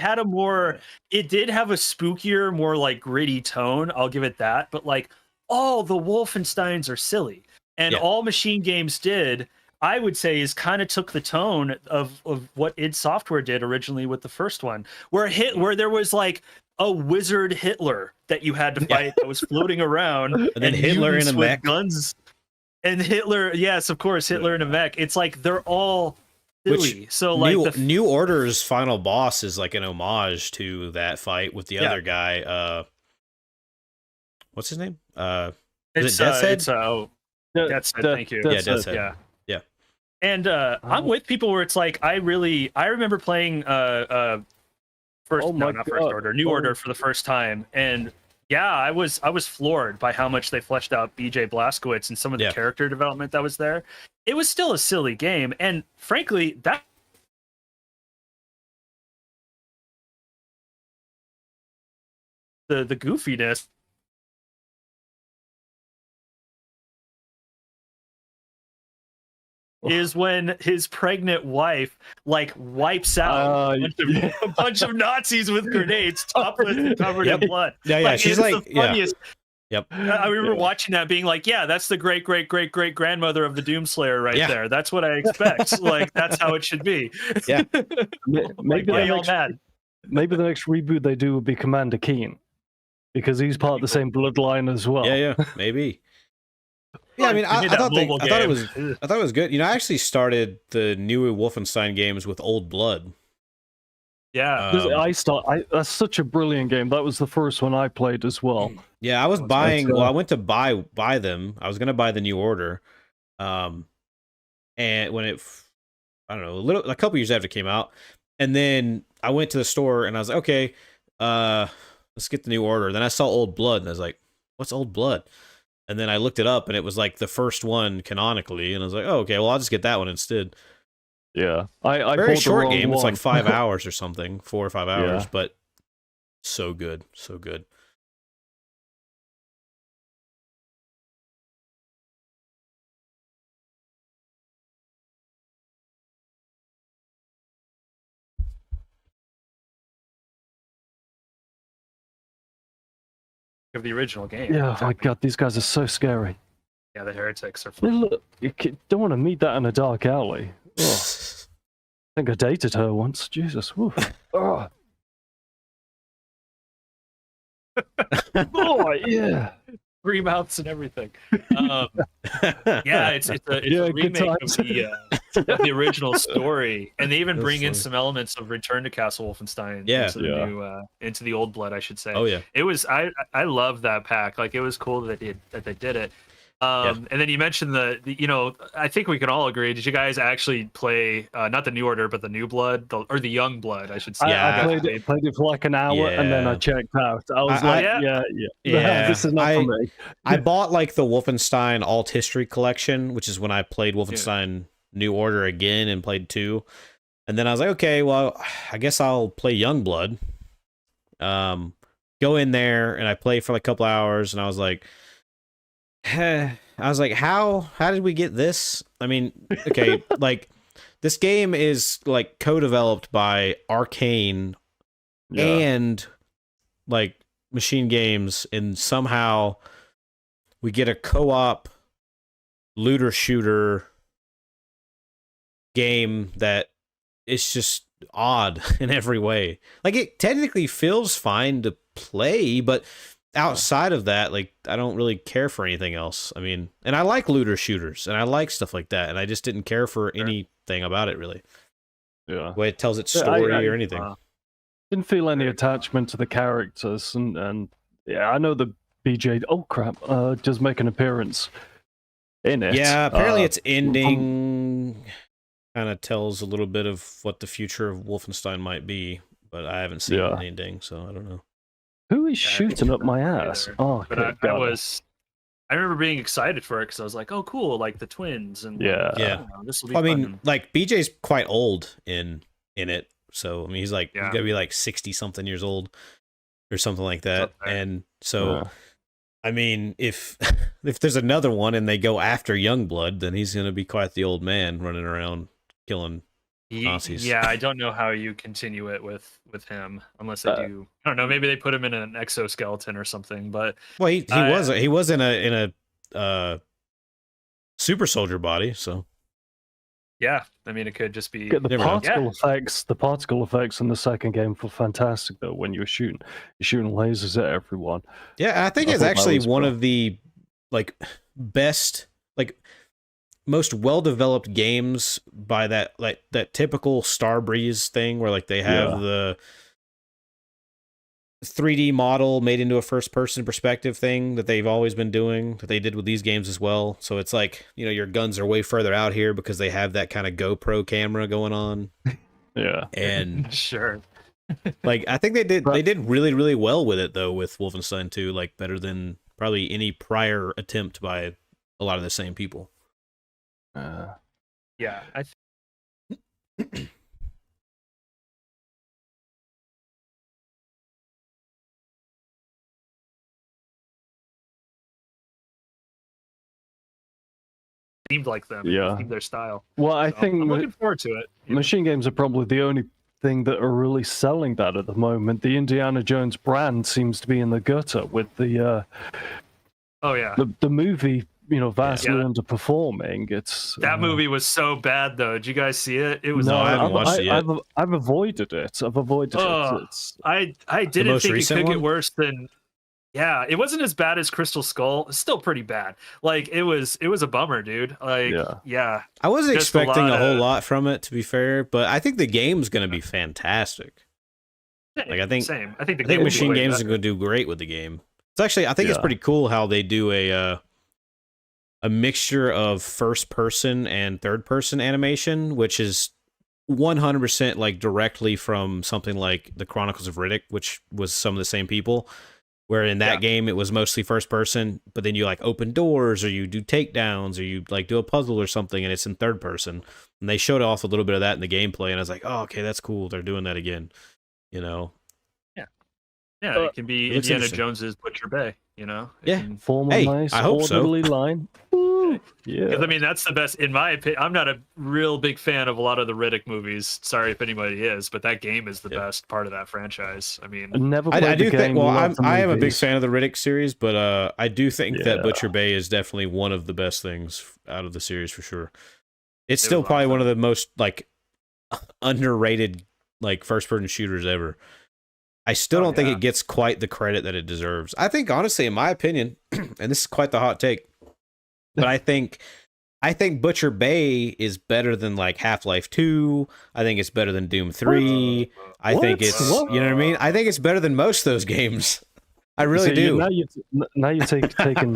did have a spookier, more like gritty tone. I'll give it that. But like all the Wolfensteins are silly, and all Machine Games did, I would say, is kind of took the tone of what id Software did originally with the first one, where there was like a wizard Hitler that you had to fight that was floating around, and then Hitler in a mech, guns, and Hitler, yes, of course, Hitler in a mech. It's like they're all silly. So like New Order's final boss is like an homage to that fight with the other guy. What's his name? Is it Death's Head? Death's Head. Thank you. Yeah, Death's Head. Yeah. And I'm with people where it's like I remember playing New Order for the first time, and I was floored by how much they fleshed out BJ Blazkowicz and some of the character development that was there. It was still a silly game, and frankly, that the goofiness is when his pregnant wife like wipes out a bunch of Nazis with grenades, topless and covered in blood. Yeah, she's like the funniest. Yep. I remember watching that, being like, "Yeah, that's the great grandmother of the Doomslayer right there. That's what I expect. Like that's how it should be." Yeah. Maybe maybe the next reboot they do would be Commander Keen, because he's part of the same bloodline as well. Yeah, maybe. Yeah, I mean, I thought it was good. You know, I actually started the new Wolfenstein games with Old Blood. Yeah, that's such a brilliant game. That was the first one I played as well. Yeah, I was buying. Well, I went to buy them. I was gonna buy the New Order, and when I don't know, a couple years after it came out, and then I went to the store and I was like, okay, let's get the New Order. Then I saw Old Blood and I was like, what's Old Blood? And then I looked it up, and it was like the first one canonically, and I was like, "Oh, okay. Well, I'll just get that one instead." Yeah, I very short game. It's like 5 hours or something, 4 or 5 hours, but so good, so good. Of the original game. Yeah, my God, these guys are so scary. Yeah, the heretics are fun. Look, you don't want to meet that in a dark alley. Oh. I think I dated her once. Jesus. Oh. Oh, yeah. Three mouths and everything. Yeah, it's a remake of the original story, and they even bring in some elements of Return to Castle Wolfenstein into the Old Blood, I should say. Oh yeah, it was. I love that pack. Like it was cool that they did it. And then you mentioned the I think we can all agree. Did you guys actually play not the New Order, but the New Blood, or the Young Blood, I should say? I played it for like an hour, and then I checked out. I was yeah. This is not for me. I bought like the Wolfenstein Alt History Collection, which is when I played Wolfenstein New Order again and played 2. And then I was like, okay, well, I guess I'll play Young Blood. Go in there, and I play for like a couple hours, and I was like, how did we get this? I mean, okay, like this game is like co-developed by Arcane and like Machine Games, and somehow we get a co-op looter shooter game that is just odd in every way. Like it technically feels fine to play, but outside of that, like I don't really care for anything else. I mean, and I like looter shooters and I like stuff like that, and I just didn't care for anything about it really. Yeah, the way it tells its story or anything. Didn't feel any attachment to the characters, and yeah, I know the BJ. Oh crap! Does make an appearance. in it. Yeah, apparently its ending kind of tells a little bit of what the future of Wolfenstein might be, but I haven't seen the ending, so I don't know. Who is shooting up my ass? Either. Oh, but I remember being excited for it because I was like, oh, cool, like the twins. And this will be fun. I mean, like, BJ's quite old in it, so I mean, he's gotta be like 60-something years old or something like that. And so, I mean, if there's another one and they go after Youngblood, then he's gonna be quite the old man running around killing Nazis. Yeah, I don't know how you continue it with him unless they do. I don't know. Maybe they put him in an exoskeleton or something. But well, he was in a super soldier body. So yeah, I mean, it could just be the particle effects. The particle effects in the second game were fantastic though. When you're shooting lasers at everyone. Yeah, I think it's actually one of the best most well-developed games by that typical Starbreeze thing where they have the 3D model made into a first-person perspective thing that they've always been doing, that they did with these games as well. So it's your guns are way further out here because they have that kind of GoPro camera going on. Yeah. And sure. I think they did really, really well with it though, with Wolfenstein 2, better than probably any prior attempt by a lot of the same people. Yeah, seemed like them. Yeah, seemed their style. Well, I think I'm looking forward to it. Machine games are probably the only thing that are really selling that at the moment. The Indiana Jones brand seems to be in the gutter with the the movie. Vastly underperforming. It's that movie was so bad though. Did you guys see it? It was. No, I haven't watched it yet. I've avoided it. I didn't think it could get worse than. Yeah, it wasn't as bad as Crystal Skull. It's still pretty bad. It was a bummer, dude. Yeah. I wasn't expecting a whole lot from it, to be fair, but I think the game's going to be fantastic. I think Machine Games is going to do great with the game. It's actually, I think it's pretty cool how they do a mixture of first person and third person animation, which is 100% directly from something like the Chronicles of Riddick, which was some of the same people, where in that game it was mostly first person, but then you open doors or you do takedowns or you do a puzzle or something and it's in third person. And they showed off a little bit of that in the gameplay and I was like, oh, okay, that's cool. They're doing that again, Yeah, it can be Indiana Jones's Butcher Bay, Nice, I hope orderly so. line. Yeah, because I mean that's the best in my opinion. I'm not a real big fan of a lot of the Riddick movies. Sorry if anybody is, but that game is the best part of that franchise. I mean, I do think. Well, I am a big fan of the Riddick series, but I do think that Butcher Bay is definitely one of the best things out of the series for sure. It's still probably one of the most underrated first-person shooters ever. I still don't think it gets quite the credit that it deserves. I think, honestly, in my opinion, and this is quite the hot take, but I think Butcher Bay is better than Half-Life 2. I think it's better than Doom 3. I think it's you know what I mean? I think it's better than most of those games. I really do. Now you're taking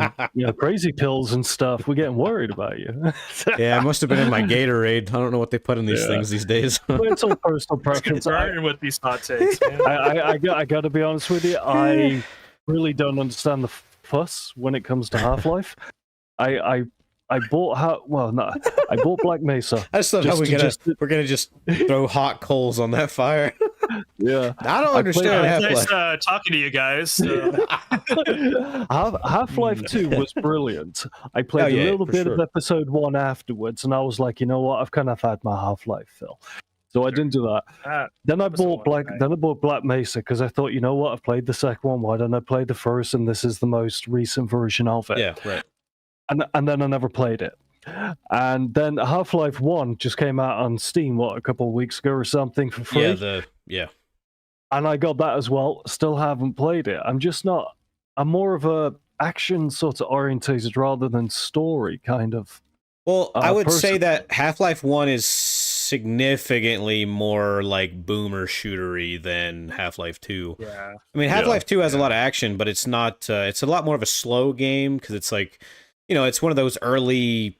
crazy pills and stuff. We're getting worried about you. Yeah, I must have been in my Gatorade. I don't know what they put in these things these days. It's all personal preference. Starting with these hot takes, man. I got to be honest with you. I really don't understand the fuss when it comes to Half-Life. I bought I bought Black Mesa. I just thought how we're gonna just throw hot coals on that fire. Yeah, I don't understand Half-Life. Nice talking to you guys. Half-Life 2 was brilliant. I played a little bit of episode 1 afterwards, and I was like, you know what? I've kind of had my Half-Life fill. So I didn't do that. Then I bought Black Mesa because I thought, you know what? I've played the second one. Why don't I play the first? And this is the most recent version of it. Yeah, right. And then I never played it. And then Half-Life 1 just came out on Steam, a couple of weeks ago or something for free? Yeah. And I got that as well. Still haven't played it. I'm more of a action sort of orientated rather than story kind of. Well, I would say that Half-Life 1 is significantly more boomer shootery than Half-Life 2. Yeah. I mean, Half-Life 2 has a lot of action, but it's not, it's a lot more of a slow game because it's it's one of those early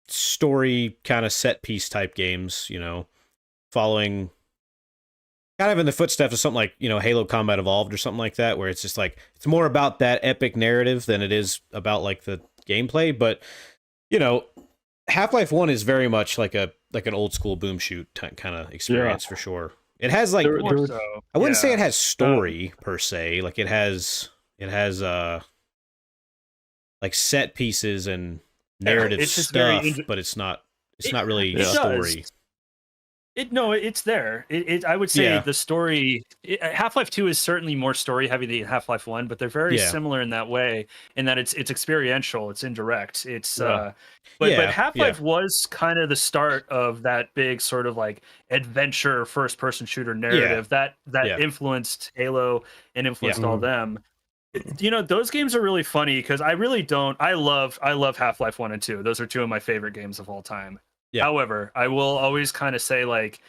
story kind of set piece type games, following kind of in the footsteps of something like, Halo Combat Evolved or something like that, where it's just like, it's more about that epic narrative than it is about like the gameplay. But, Half-Life 1 is very much like an old school boom shoot kind of experience for sure. It has like, I wouldn't say it has story per se. Like it has like set pieces and narrative stuff, but it's not really story. It's there. I would say the story. Half-Life 2 is certainly more story heavy than Half-Life 1, but they're very similar in that way. In that it's experiential, it's indirect. But Half-Life was kind of the start of that big sort of like adventure first-person shooter narrative that influenced Halo and influenced all them. Those games are really funny because I love Half-Life 1 and 2. Those are two of my favorite games of all time. Yeah. However, I will always kind of say like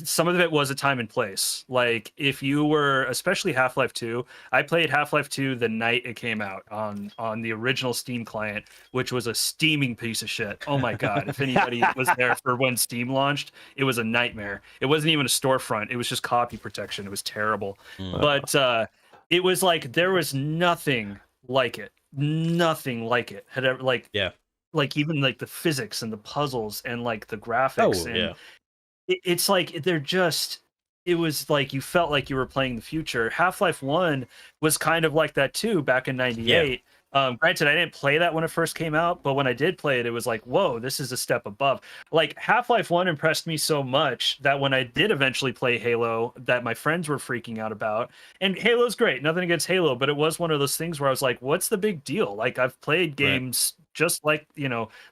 some of it was a time and place. Like if you were, especially Half-Life 2, I played Half-Life 2 the night it came out on the original Steam client, which was a steaming piece of shit. Oh my God. If anybody was there for when Steam launched, it was a nightmare. It wasn't even a storefront. It was just copy protection. It was terrible. But it was like there was nothing like it. Nothing like it had ever like even like the physics and the puzzles and like the graphics it's like it was like you felt like you were playing the future. Half-Life 1 was kind of like that too back in 98. Granted, I didn't play that when it first came out, but when I did play it, it was like, whoa, this is a step above. Like Half-Life 1 impressed me so much that when I did eventually play Halo, that my friends were freaking out about. And Halo's great, nothing against Halo, but it was one of those things where I was like, what's the big deal? Like I've played games just like,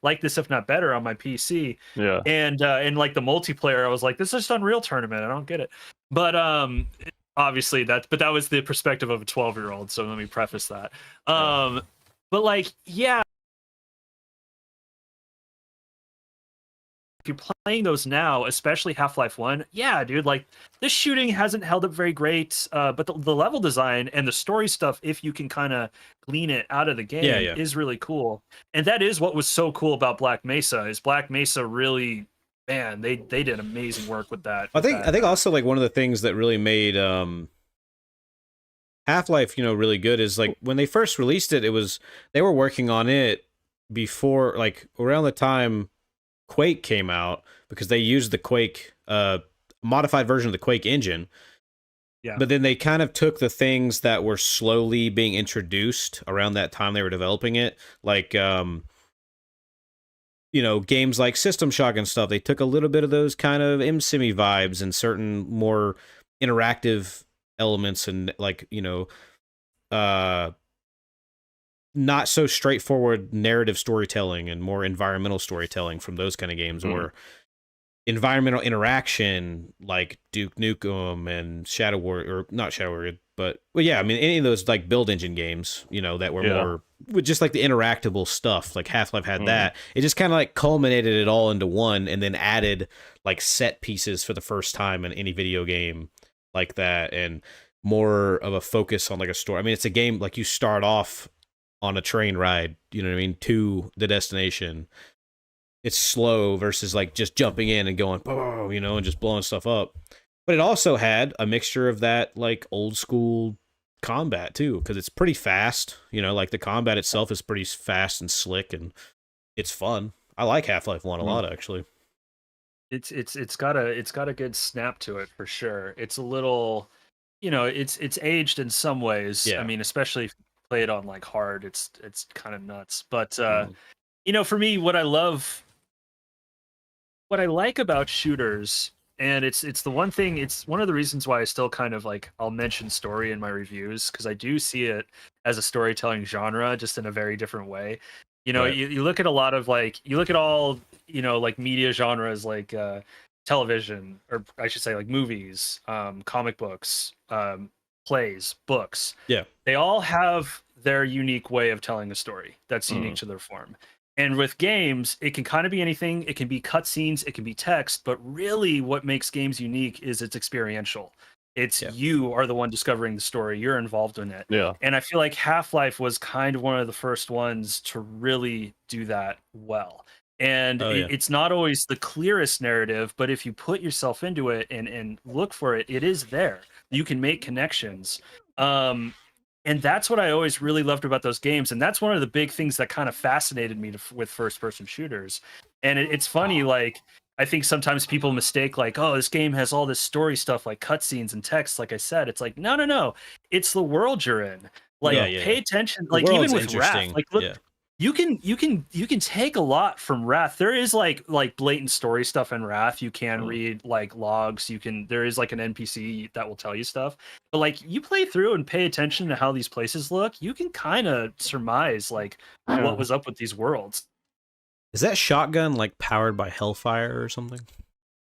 like this, if not better on my PC. Yeah. And like the multiplayer, I was like, this is just Unreal Tournament. I don't get it. But obviously that was the perspective of a 12-year-old. So let me preface that. But like, if you're playing those now, especially Half-Life 1, dude, like this shooting hasn't held up very great, but the level design and the story stuff, if you can kind of glean it out of the game, is really cool. And that is what was so cool about Black Mesa, is Black Mesa really, man, they did amazing work with that. I think also like one of the things that really made Half-Life, really good is like when they first released it, they were working on it before, like around the time Quake came out, because they used the Quake modified version of the Quake engine. Yeah. But then they kind of took the things that were slowly being introduced around that time they were developing it, like games like System Shock and stuff. They took a little bit of those kind of MSimi vibes and certain more interactive elements and like not so straightforward narrative storytelling and more environmental storytelling from those kind of games, or environmental interaction like Duke Nukem and Shadow Warrior, or not Shadow Warrior, but I mean any of those like build engine games, that were more with just like the interactable stuff. Like Half-Life had that. It just kind of like culminated it all into one, and then added like set pieces for the first time in any video game like that, and more of a focus on like a story. I mean, it's a game like you start off on a train ride, you know what I mean, to the destination. It's slow versus like just jumping in and going, oh, and just blowing stuff up. But it also had a mixture of that like old school combat too, because it's pretty fast. Like the combat itself is pretty fast and slick, and it's fun. I like Half-Life 1 a lot, actually. It's got a good snap to it for sure. It's a little, it's aged in some ways. I mean, especially if you play it on like hard, it's kind of nuts. But for me, what I like about shooters, and it's the one thing, it's one of the reasons why I still kind of like, I'll mention story in my reviews, because I do see it as a storytelling genre, just in a very different way. You look at a lot of like, you look at all, like media genres, like television, or I should say like movies, comic books, plays, books. Yeah. They all have their unique way of telling a story that's unique to their form. And with games, it can kind of be anything. It can be cutscenes, it can be text, but really what makes games unique is it's experiential. It's you are the one discovering the story. You're involved in it. Yeah. And I feel like Half-Life was kind of one of the first ones to really do that well. And it's not always the clearest narrative, but if you put yourself into it and look for it, it is there. You can make connections. And that's what I always really loved about those games. And that's one of the big things that kind of fascinated me with first-person shooters. And it's funny, like, I think sometimes people mistake, like, oh, this game has all this story stuff, like cutscenes and text. Like I said, it's like, no. It's the world you're in. Like, pay attention. Like, even with Wrath, like, look, you can take a lot from Wrath. There is like blatant story stuff in Wrath. You can read like logs. There is like an NPC that will tell you stuff. But like, you play through and pay attention to how these places look, you can kind of surmise like what was up with these worlds. Is that shotgun like powered by Hellfire or something?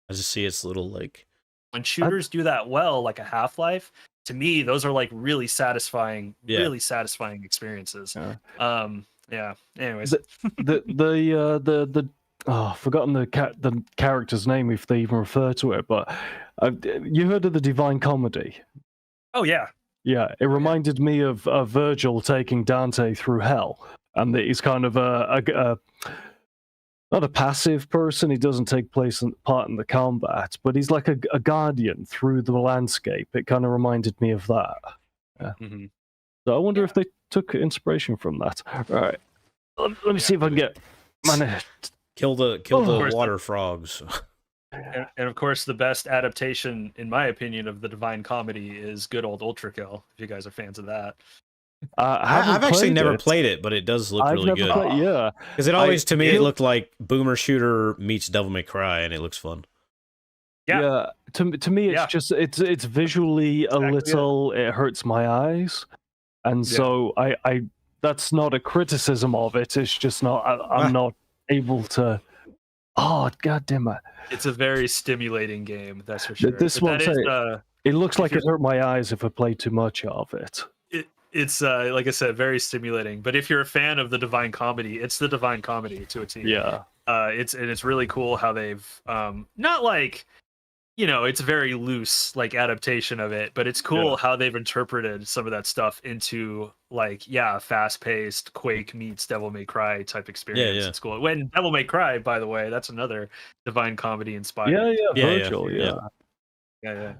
I just see its little like. When shooters do that well, like a Half-Life, to me, those are like really satisfying experiences. Yeah. Anyways, I've forgotten the character's name if they even refer to it, but you heard of the Divine Comedy? Oh yeah. Yeah, it reminded me of Virgil taking Dante through hell, and that he's kind of not a passive person. He doesn't take part in the combat, but he's like a guardian through the landscape. It kind of reminded me of that. Yeah. Mm-hmm. So I wonder if they took inspiration from that. All right, let me see if I can get kill the water frogs. And of course, the best adaptation, in my opinion, of the Divine Comedy is good old Ultra Kill. If you guys are fans of that. I've actually never played it, but it does look really good. Yeah, because it always to me it looked like Boomer Shooter meets Devil May Cry, and it looks fun. Yeah. To me, it's just it's visually a little. It hurts my eyes, and so I that's not a criticism of it. It's just not. I'm not able to. Oh, god damn it! It's a very stimulating game, that's for sure. This one, it looks like it hurt my eyes if I played too much of it. It's like I said, very stimulating. But if you're a fan of the Divine Comedy, it's the Divine Comedy to a T. Yeah. It's really cool how they've not like, it's very loose like adaptation of it, but it's cool how they've interpreted some of that stuff into like fast-paced Quake meets Devil May Cry type experience. It's cool. When Devil May Cry, by the way, that's another Divine Comedy inspired. Virgil, yeah.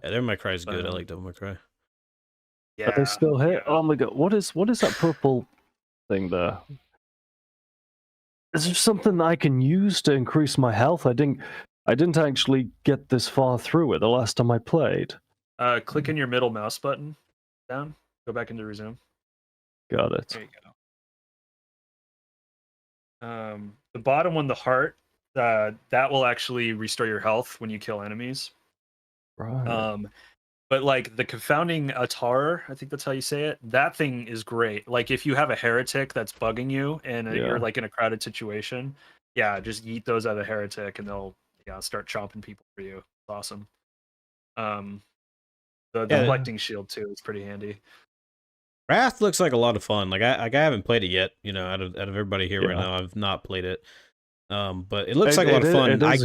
Devil May Cry is good. I like Devil May Cry. Yeah, are they still hit? Oh my god, what is that purple thing there? Is there something that I can use to increase my health? I didn't actually get this far through it the last time I played. Click in your middle mouse button down. Go back into resume. Got it. There you go. The bottom one, the heart, that will actually restore your health when you kill enemies. Right. But like the confounding Atar, I think that's how you say it. That thing is great. Like if you have a heretic that's bugging you and you're like in a crowded situation, just eat those at a heretic and they'll start chomping people for you. It's awesome. The deflecting shield too is pretty handy. Wrath looks like a lot of fun. Like I haven't played it yet. Out of everybody here right now, I've not played it. But it looks like a lot of fun. I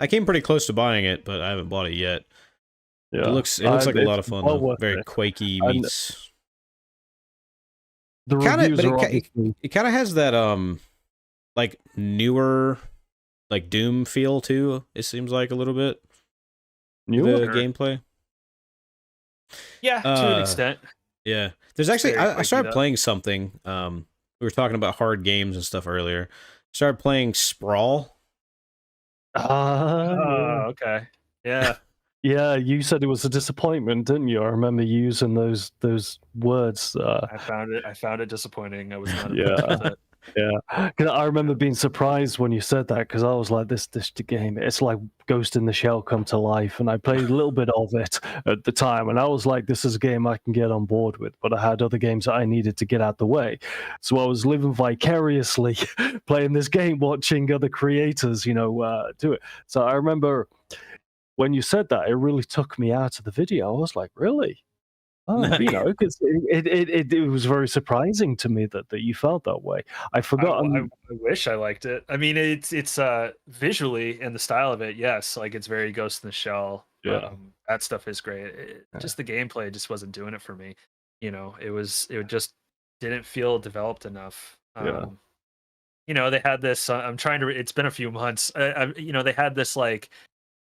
came pretty close to buying it, but I haven't bought it yet. Yeah. It looks like a lot of fun. Very Quakey meets. The reviews it kind of has that like newer like Doom feel too. It seems like a little bit the gameplay. Yeah, to an extent. Yeah, there's actually I started playing something. We were talking about hard games and stuff earlier. Started playing Sprawl. Okay. Yeah. Yeah, you said it was a disappointment, didn't you? I remember using those words. I found it disappointing. I was not impressed with it. Yeah, because I remember being surprised when you said that, because I was like, this game, it's like Ghost in the Shell come to life, and I played a little bit of it at the time, and I was like, this is a game I can get on board with, but I had other games that I needed to get out the way, so I was living vicariously playing this game, watching other creators, do it. So I remember when you said that, it really took me out of the video. I was like, really? Oh, because it was very surprising to me that you felt that way. I forgot. I wish I liked it. I mean, it's visually and the style of it. Yes, like it's very Ghost in the Shell. Yeah. that stuff is great. Just the gameplay just wasn't doing it for me. It just didn't feel developed enough. Yeah. They had this. I'm trying to. It's been a few months. They had this like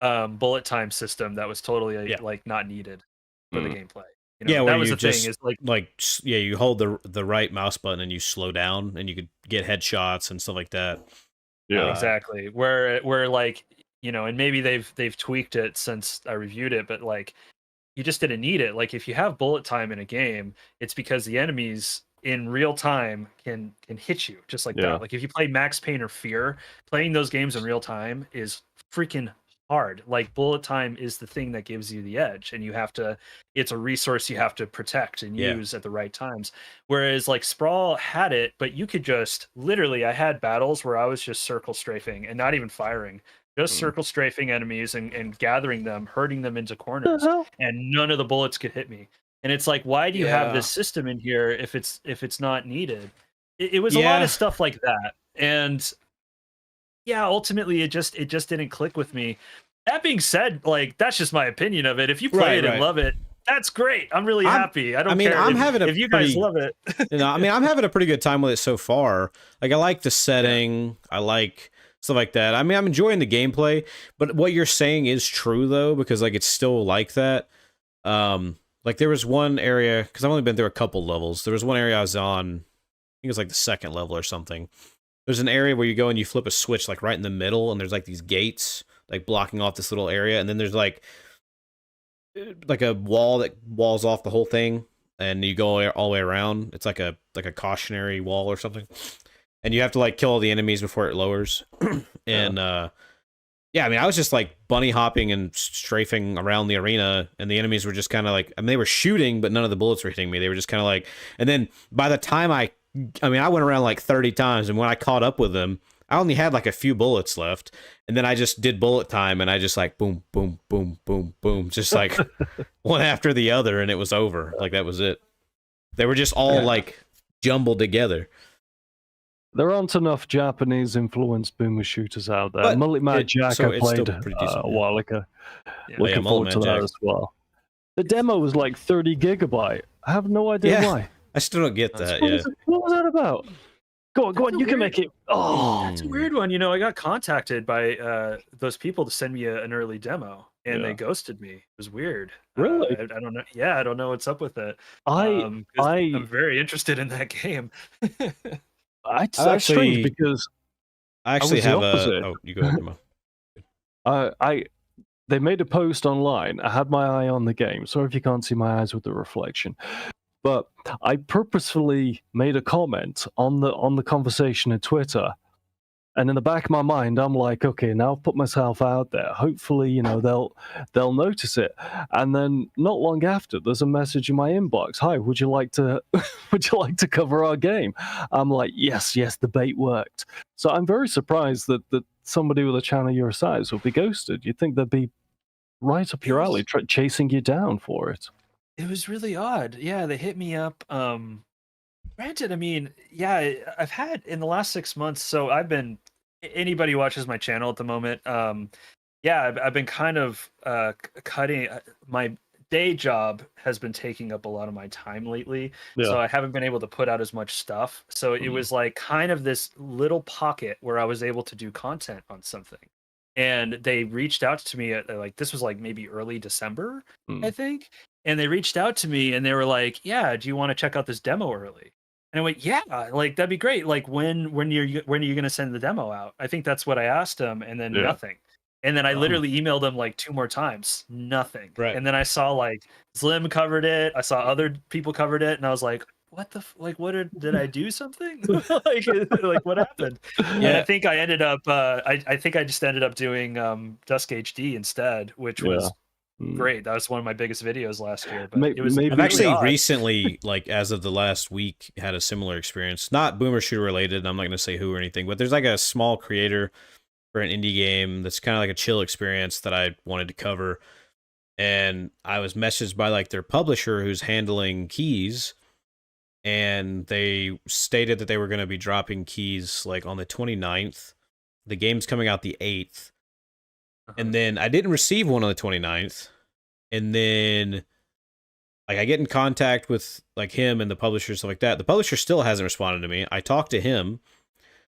bullet time system that was totally like not needed for the gameplay. Yeah, where that was you the thing. just Is like you hold the right mouse button and you slow down, and you could get headshots and stuff like that. Yeah, exactly. Where like and maybe they've tweaked it since I reviewed it, but like you just didn't need it. Like if you have bullet time in a game, it's because the enemies in real time can hit you just like that. Like if you play Max Payne or Fear, playing those games in real time is freaking hard. Like bullet time is the thing that gives you the edge, and it's a resource you have to protect and use at the right times. Whereas like Sprawl had it, but you could just literally, I had battles where I was just circle strafing and not even firing, just circle strafing enemies and gathering them, hurting them into corners, and none of the bullets could hit me. And it's like, why do you have this system in here if it's not needed? It was a lot of stuff like that, and ultimately it just didn't click with me. That being said, like that's just my opinion of it. If you play it and love it, that's great. I'm really happy. I don't care if you guys love it. I'm having a pretty good time with it so far. Like I like the setting. I like stuff like that. I mean, I'm enjoying the gameplay, but what you're saying is true though, because like it's still like that. Like there was one area, because I've only been through a couple levels. There was one area I was on, I think it was like the second level or something. There's an area where you go and you flip a switch like right in the middle, and there's like these gates like blocking off this little area, and then there's like a wall that walls off the whole thing, and you go all the way around. It's like a cautionary wall or something, and you have to like kill all the enemies before it lowers. And yeah, I mean, I was just like bunny hopping and strafing around the arena, and the enemies were just kind of like, I mean, they were shooting, but none of the bullets were hitting me. They were just kind of like, and then by the time I went around like 30 times, and when I caught up with them, I only had like a few bullets left, and then I just did bullet time, and I just like boom, boom, boom, boom, boom, just like one after the other, and it was over. Like that was it. They were just all like jumbled together. There aren't enough Japanese-influenced boomer shooters out there. Mullet Mad Jack I played a while ago. Looking forward to that as well. The demo was like 30 gigabyte. I have no idea why. I still don't get that. What was that about? Go on, you can make it. Oh, that's a weird one. I got contacted by those people to send me an early demo, and they ghosted me. It was weird. Really? I don't know. Yeah, I don't know what's up with it. I'm very interested in that game. That's strange because I actually have a. Oh, you go ahead. They made a post online. I had my eye on the game. Sorry if you can't see my eyes with the reflection, but I purposefully made a comment on the conversation at Twitter, and in the back of my mind, I'm like, okay, now I've put myself out there. Hopefully, they'll notice it. And then not long after, there's a message in my inbox. Hi, would you like to cover our game? I'm like, yes, the bait worked. So I'm very surprised that somebody with a channel your size would be ghosted. You'd think they'd be right up your alley, chasing you down for it. It was really odd. Yeah, they hit me up. Granted, I mean, I've had in the last 6 months. So anybody who watches my channel at the moment. I've been kind of cutting. My day job has been taking up a lot of my time lately, so I haven't been able to put out as much stuff. So it was like kind of this little pocket where I was able to do content on something. And they reached out to me at like, this was like maybe early December, I think. And they reached out to me and they were like, yeah, do you want to check out this demo early? And I went, yeah, like that'd be great. Like when are you going to send the demo out? I think that's what I asked them, and then nothing. And then I literally emailed them like 2 more times, nothing. Right. And then I saw like Slim covered it. I saw other people covered it, and I was like, what the did I do something? like what happened? And I think I ended up I think I just ended up doing Dusk HD instead, which was great. That was one of my biggest videos last year. But it was I've actually recently, like as of the last week, had a similar experience. Not boomer shooter related. I'm not going to say who or anything, but there's like a small creator for an indie game that's kind of like a chill experience that I wanted to cover. And I was messaged by like their publisher who's handling keys, and they stated that they were going to be dropping keys like on the 29th. The game's coming out the 8th. And then I didn't receive one on the 29th. and then like I get in contact with like him and the publisher, stuff like that. The publisher still hasn't responded to me. I talked to him,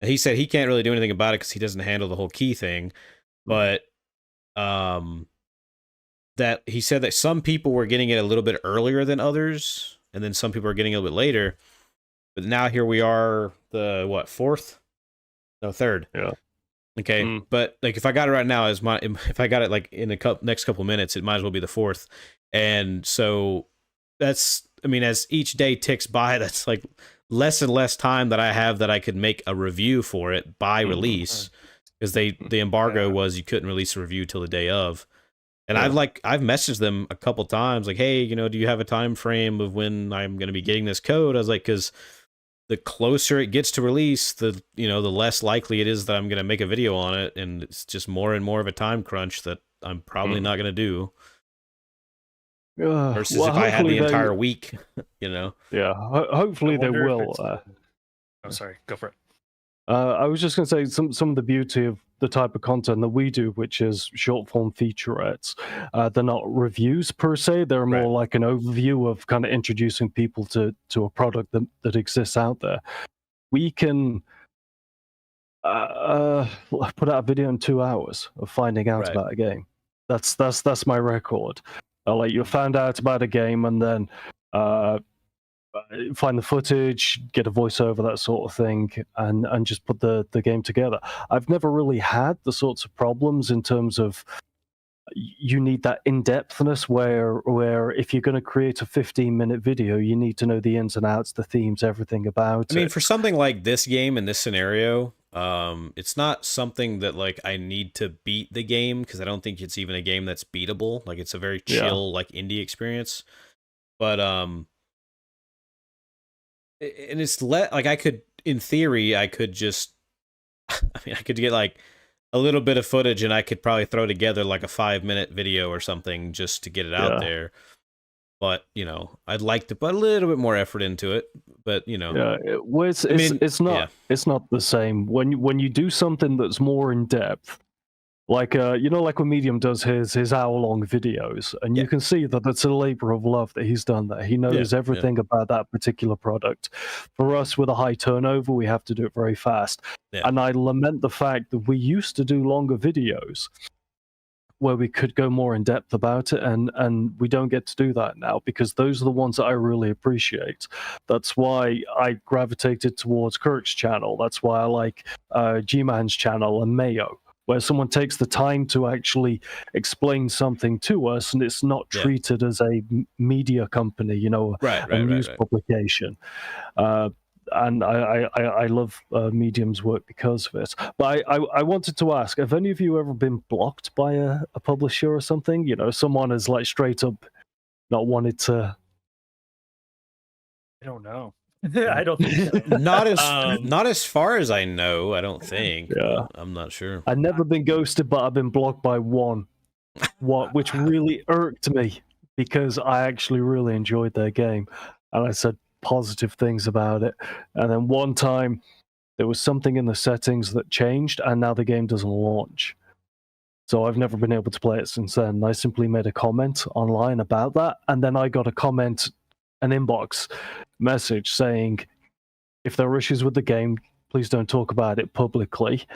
and he said he can't really do anything about it because he doesn't handle the whole key thing. But that he said that some people were getting it a little bit earlier than others, and then some people are getting it a little bit later. But now here we are, the what, third? Yeah. Okay, but like if I got it right now, if I got it like in the next couple minutes, it might as well be the fourth. And so that's, I mean, as each day ticks by, that's like less and less time that I have that I could make a review for it by release, because the embargo was you couldn't release a review till the day of. And I've messaged them a couple times like, hey, you know, do you have a time frame of when I'm going to be getting this code? I was like, because the closer it gets to release, the less likely it is that I'm going to make a video on it, and it's just more and more of a time crunch that I'm probably not going to do. Versus if I had the entire week, you know. Yeah, hopefully they will. Oh, sorry, go for it. I was just going to say some of the beauty of the type of content that we do, which is short form featurettes. They're not reviews per se. They're more like an overview of kind of introducing people to a product that exists out there. We can put out a video in 2 hours of finding out about a game. That's my record. Like you found out about a game and then find the footage, get a voiceover, that sort of thing, and just put the game together. I've never really had the sorts of problems in terms of you need that in-depthness where if you're going to create a 15-minute video, you need to know the ins and outs, the themes, everything about it. I mean, for something like this game in this scenario, it's not something that like I need to beat the game, because I don't think it's even a game that's beatable. Like it's a very chill like indie experience. But and it's like I could, in theory, I could just, I mean, I could get like a little bit of footage and I could probably throw together like a 5-minute video or something just to get it out there. But, you know, I'd like to put a little bit more effort into it, but you know, it's not the same when you do something that's more in depth. Like like when Medium does his hour-long videos, and you can see that it's a labor of love that he's done there. He knows everything about that particular product. For us, with a high turnover, we have to do it very fast. And I lament the fact that we used to do longer videos where we could go more in depth about it, and we don't get to do that now, because those are the ones that I really appreciate. That's why I gravitated towards Kirk's channel. That's why I like G-Man's channel and Mayo, where someone takes the time to actually explain something to us, and it's not treated as a media company, you know, a news publication. And I love Medium's work because of it. But I wanted to ask, have any of you ever been blocked by a publisher or something? You know, someone has like straight up not wanted to... I don't know. I don't think so. Not as far as I know, I don't think. Yeah. I'm not sure. I've never been ghosted, but I've been blocked by one. Which really irked me, because I actually really enjoyed their game. And I said positive things about it. And then one time, there was something in the settings that changed, and now the game doesn't launch. So I've never been able to play it since then. I simply made a comment online about that, and then I got a comment, an inbox message saying, if there are issues with the game, please don't talk about it publicly.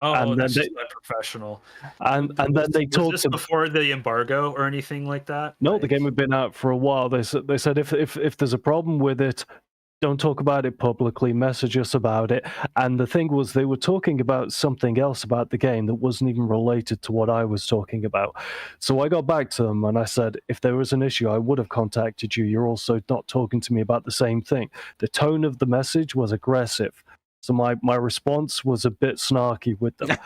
Oh, and that's just professional. And then they talked. Was this before the embargo or anything like that? No, the game had been out for a while. They said if there's a problem with it, don't talk about it publicly, message us about it. And the thing was, they were talking about something else about the game that wasn't even related to what I was talking about. So I got back to them and I said, if there was an issue, I would have contacted you. You're also not talking to me about the same thing. The tone of the message was aggressive. So my response was a bit snarky with them.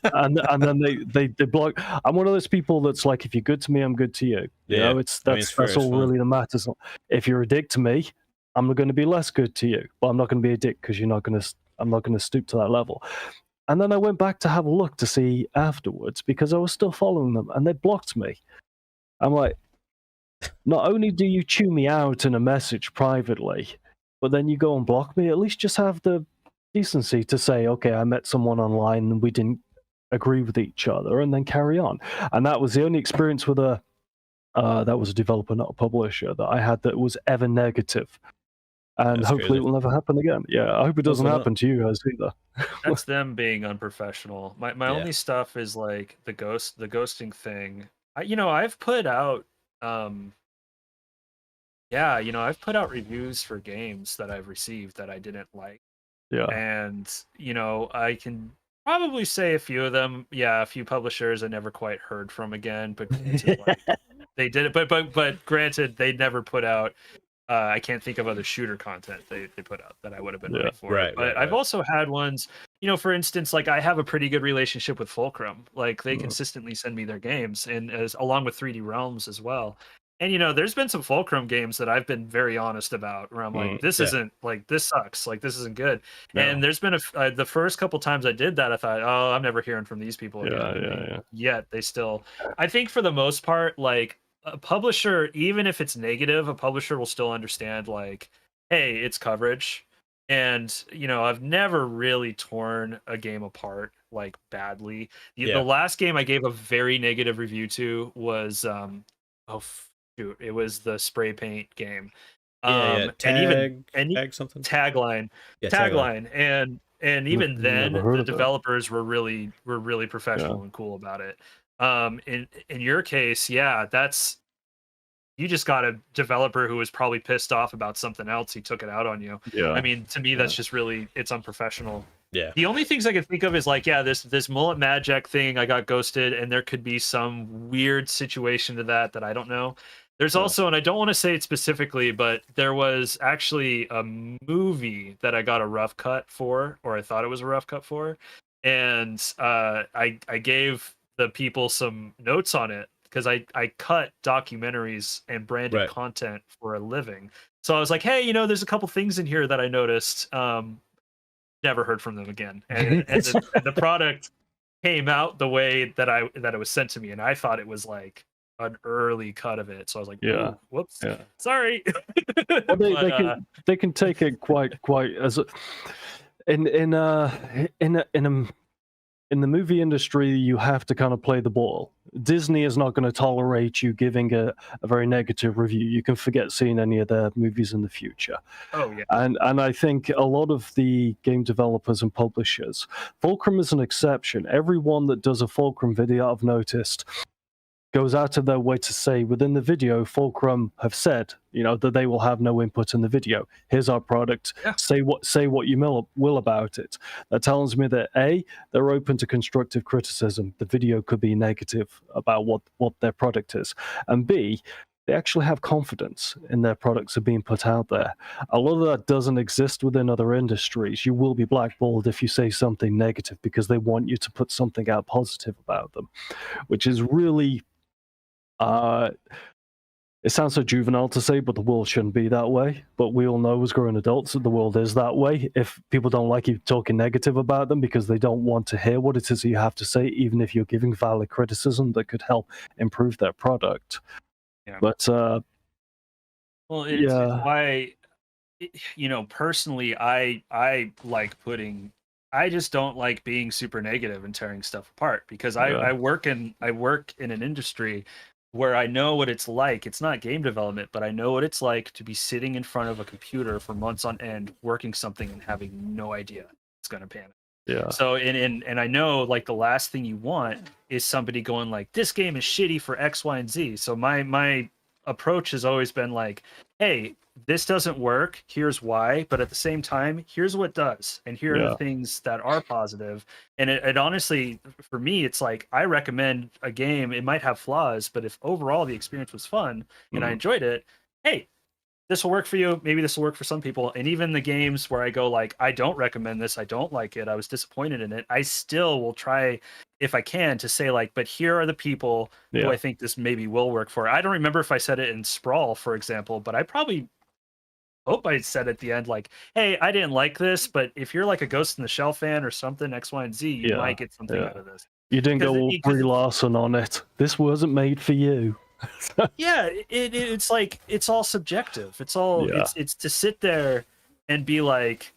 and then they block. I'm one of those people that's like, if you're good to me, I'm good to you. You know, that's all really that matters. If you're a dick to me, I'm going to be less good to you, but I'm not going to be a dick because I'm not going to stoop to that level. And then I went back to have a look to see afterwards, because I was still following them, and they blocked me. I'm like, not only do you chew me out in a message privately, but then you go and block me. At least just have the decency to say, okay, I met someone online and we didn't agree with each other, and then carry on. And that was the only experience with a that was a developer, not a publisher, that I had that was ever negative. And That's hopefully crazy. it will never happen again. Yeah, I hope it doesn't happen to you guys either. That's them being unprofessional. My Yeah. only stuff is like the ghosting thing. I've put out I've put out reviews for games that I've received that I didn't like. Yeah. And I can probably say a few of them. Yeah, a few publishers I never quite heard from again, but granted, like, they did it. But granted, they never put out. I can't think of other shooter content they put out that I would have been ready for. Right, But I've also had ones. For instance, like I have a pretty good relationship with Fulcrum. Like they consistently send me their games, and along with 3D Realms as well. And there's been some Fulcrum games that I've been very honest about, where I'm like, this isn't like this sucks, like this isn't good. No. And there's been the first couple times I did that, I thought, oh, I'm never hearing from these people again. Yet they still, I think for the most part, like a publisher, even if it's negative, a publisher will still understand, like, hey, it's coverage. And I've never really torn a game apart like badly. The last game I gave a very negative review to was it was the spray paint game. Tag something. Tagline. And even then the developers were really professional and cool about it. In your case, that's, you just got a developer who was probably pissed off about something else. He took it out on you. Yeah. I mean, to me, that's just really, it's unprofessional. Yeah. The only things I can think of is like, this mullet magic thing, I got ghosted, and there could be some weird situation to that I don't know. There's also, and I don't want to say it specifically, but there was actually a movie that I got a rough cut for, or I thought it was a rough cut for. And I gave the people some notes on it, because I cut documentaries and branded content for a living. So I was like, hey, there's a couple things in here that I noticed. Never heard from them again. And the product came out the way that it was sent to me, and I thought it was like an early cut of it. So I was like, whoops, sorry. Well, they can take it quite as in the movie industry, you have to kind of play the ball. Disney is not going to tolerate you giving a very negative review. You can forget seeing any of their movies in the future. Oh, yeah. And I think a lot of the game developers and publishers, Fulcrum is an exception. Everyone that does a Fulcrum video, I've noticed, goes out of their way to say within the video, Fulcrum have said, that they will have no input in the video. Here's our product. Yeah. Say what you will about it. That tells me that A, they're open to constructive criticism. The video could be negative about what their product is. And B, they actually have confidence in their products are being put out there. A lot of that doesn't exist within other industries. You will be blackballed if you say something negative because they want you to put something out positive about them, which is really... it sounds so juvenile to say, but the world shouldn't be that way. But we all know as grown adults that the world is that way. If people don't like you talking negative about them because they don't want to hear what it is you have to say, even if you're giving valid criticism that could help improve their product. Yeah. But it's why, personally, I like putting... I just don't like being super negative and tearing stuff apart, because I work in an industry where I know what it's like. It's not game development, but I know what it's like to be sitting in front of a computer for months on end, working something and having no idea it's going to pan out. Yeah. So, and I know, like, the last thing you want is somebody going like, this game is shitty for X, Y, and Z. So my approach has always been like, hey, this doesn't work, here's why, but at the same time, here's what does, and here are the things that are positive. And it honestly, for me, it's like, I recommend a game. It might have flaws, but if overall the experience was fun and I enjoyed it, hey, this will work for you. Maybe this will work for some people. And even the games where I go like, I don't recommend this, I don't like it, I was disappointed in it, I still will try, if I can, to say like, but here are the people who I think this maybe will work for. I don't remember if I said it in Sprawl, for example, but I probably hope I said at the end, like, hey, I didn't like this, but if you're like a Ghost in the Shell fan or something, X, Y, and Z, you might get something out of this. You didn't go all Brie Larson on it. This wasn't made for you. It's like, it's all subjective. It's all it's to sit there and be like,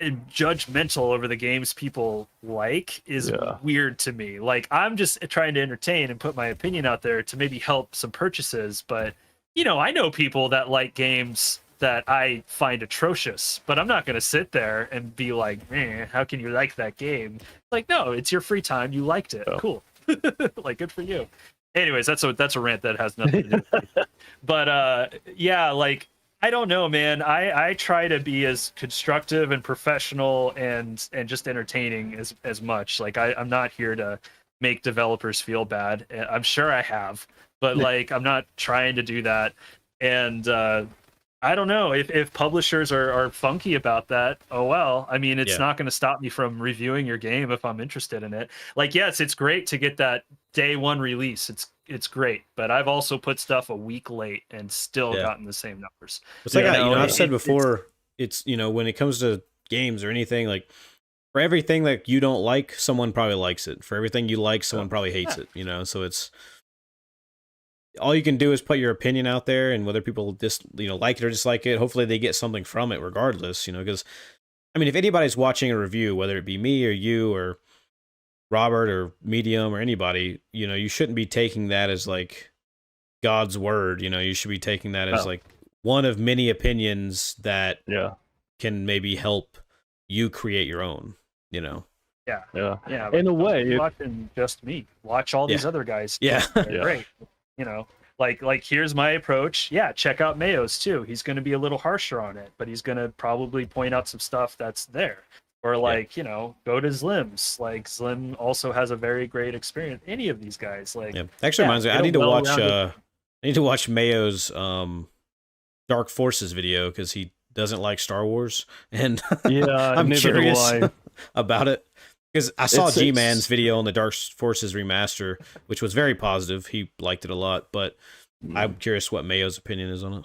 judgmental over the games people like is weird to me. Like, I'm just trying to entertain and put my opinion out there to maybe help some purchases, but I know people that like games that I find atrocious, but I'm not going to sit there and be like, how can you like that game? Like, no, it's your free time, you liked it, cool. Like, good for you. Anyways, that's a rant that has nothing to do with it. But yeah, like, I don't know, man. I try to be as constructive and professional and just entertaining as much. Like, I'm not here to make developers feel bad. I'm sure I have, but like, I'm not trying to do that. And I don't know if publishers are funky about that. Oh well. I mean, it's not going to stop me from reviewing your game if I'm interested in it. Like, yes, it's great to get that day one release. It's great, but I've also put stuff a week late and still gotten the same numbers. It's like I've said before. It's when it comes to games or anything, like, for everything that you don't like, someone probably likes it. For everything you like, someone probably hates it. So it's all you can do is put your opinion out there, and whether people just like it or dislike it, hopefully they get something from it regardless. Because I mean, if anybody's watching a review, whether it be me or you or Robert or Medium or anybody, you shouldn't be taking that as like God's word. You should be taking that as like one of many opinions that can maybe help you create your own. Yeah. In a way, watching just me, watch all these other guys. Yeah, great. Like here's my approach. Yeah, check out Mayo's too. He's going to be a little harsher on it, but he's going to probably point out some stuff that's there. Or like, go to Zlim's. Like, Zlim also has a very great experience. Any of these guys, like, actually reminds me, I need to watch Mayo's Dark Forces video because he doesn't like Star Wars, and I'm curious about it because I saw G-Man's video on the Dark Forces remaster, which was very positive. He liked it a lot, but I'm curious what Mayo's opinion is on it.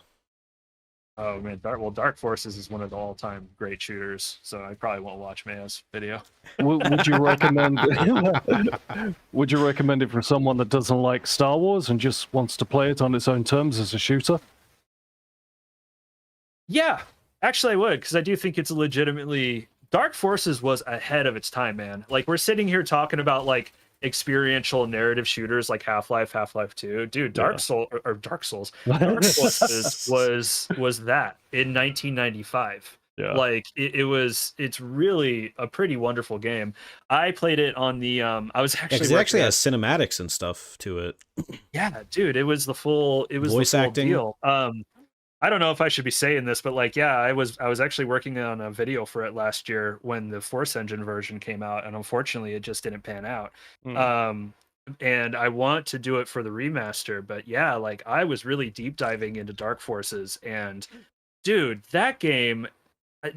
Oh man, Dark Forces is one of the all-time great shooters, so I probably won't watch Mayo's video. Would you recommend? Would you recommend it for someone that doesn't like Star Wars and just wants to play it on its own terms as a shooter? Yeah, actually, I would, because I do think it's legitimately Dark Forces was ahead of its time, man. Like, we're sitting here talking about like experiential narrative shooters like Half-Life 2. Dude, Dark Souls Dark Forces was that in 1995. Like it's really a pretty wonderful game. I played it on the I was actually it actually has cinematics and stuff to it. Yeah, dude, it was the full voice acting deal. I don't know if I should be saying this, but like, yeah, I was actually working on a video for it last year when the Force Engine version came out, and unfortunately it just didn't pan out. And I want to do it for the remaster, but yeah, like, I was really deep diving into Dark Forces, and dude, that game,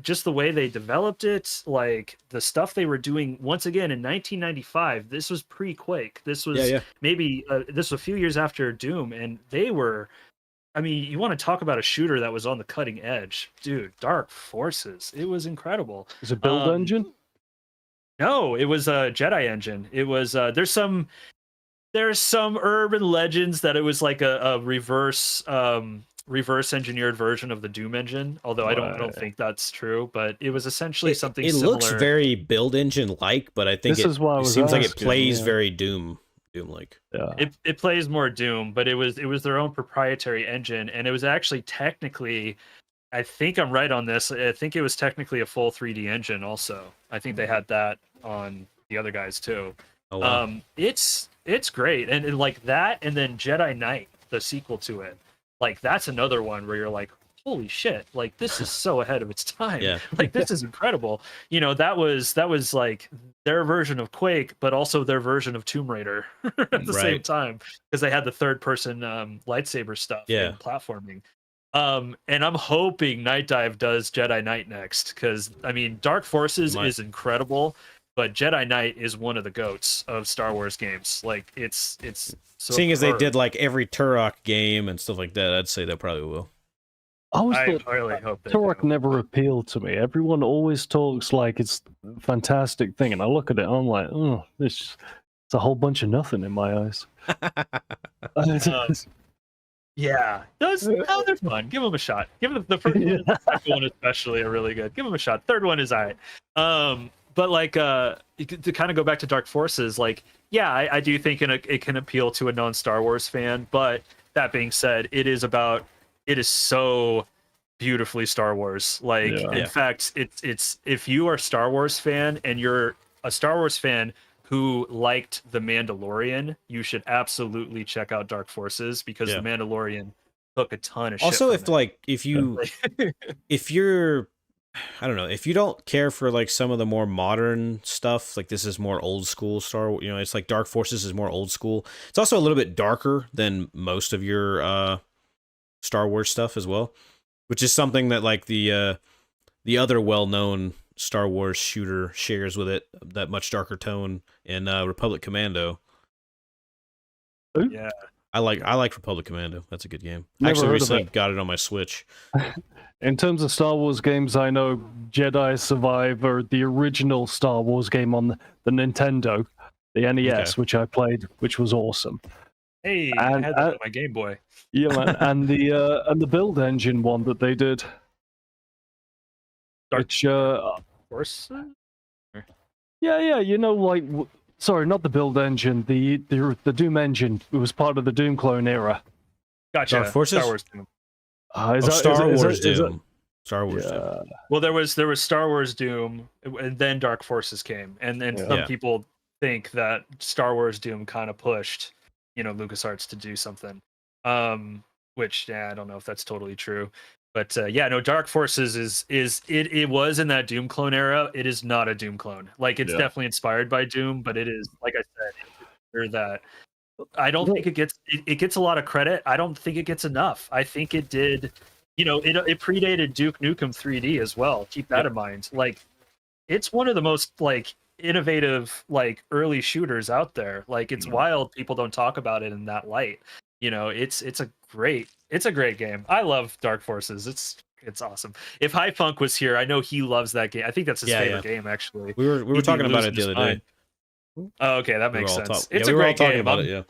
just the way they developed it, like the stuff they were doing, once again in 1995, this was pre-Quake. This was maybe this was a few years after Doom, and they were, I mean, you want to talk about a shooter that was on the cutting edge, dude. Dark Forces, it was incredible. Is it build engine? No, it was a Jedi engine. It was there's some urban legends that it was like a reverse engineered version of the Doom engine, although I don't think that's true, but it was essentially something it similar. Looks very build engine like, but I think it seems like it plays very Doom like. It plays more Doom, but it was their own proprietary engine, and it was actually technically, I think I'm right on this, I think it was technically a full 3D engine also. I think they had that on the other guys too. Oh, wow. It's great, and like that, and then Jedi Knight, the sequel to it, like that's another one where you're like, holy shit, like this is so ahead of its time. Like, this is incredible. That was like their version of Quake, but also their version of Tomb Raider at the same time, because they had the third person lightsaber stuff and platforming. And I'm hoping Night Dive does Jedi Knight next, because I mean, Dark Forces is incredible, but Jedi Knight is one of the goats of Star Wars games. Like, it's so seeing as they did like every Turok game and stuff like that, I'd say they probably will. I really hope that Turok never appealed to me. Everyone always talks like it's a fantastic thing, and I look at it and I'm like, oh, it's a whole bunch of nothing in my eyes. Yeah, those they're fun. Give them a shot. Give them the first one, and the second one especially are really good. Give them a shot. Third one is alright. But like to kind of go back to Dark Forces, like yeah, I do think it can appeal to a non-Star Wars fan. But that being said, it is so beautifully Star Wars. Like in fact, it's if you are a Star Wars fan and you're a Star Wars fan who liked The Mandalorian, you should absolutely check out Dark Forces because The Mandalorian took a ton of shit. Also, if you're, I don't know, if you don't care for like some of the more modern stuff, like this is more old school Star Wars, it's like Dark Forces is more old school. It's also a little bit darker than most of your Star Wars stuff as well, which is something that like the other well-known Star Wars shooter shares with it, that much darker tone in Republic Commando. Yeah, I like Republic Commando. That's a good game. Never Actually, heard of recently it. got it on my Switch. In terms of Star Wars games, I know Jedi Survivor, the original Star Wars game on the Nintendo, the NES, which I played, which was awesome. Hey, I had that on my Game Boy. Yeah, man, and the build engine one that they did. Which Force? Yeah, like sorry, not the build engine, the Doom engine. It was part of the Doom clone era. Gotcha. Dark Forces? Star Wars Doom. Star Wars Doom. Star Wars Doom. Well, there was Star Wars Doom, and then Dark Forces came, and then some people think that Star Wars Doom kind of pushed, LucasArts to do something. Which I don't know if that's totally true. But Dark Forces it was in that Doom clone era. It is not a Doom clone. Like it's definitely inspired by Doom, but it is, like I said, that I don't think it gets a lot of credit. I don't think it gets enough. I think it did, it predated Duke Nukem 3D as well. Keep that in mind. Like it's one of the most like innovative like early shooters out there. Like it's wild people don't talk about it in that light. It's a great game. I love Dark Forces. It's awesome. If High Funk was here, I know he loves that game. I think that's his favorite game, actually. We were talking about it the other day. Oh, okay, that makes sense. It's a great game. About it,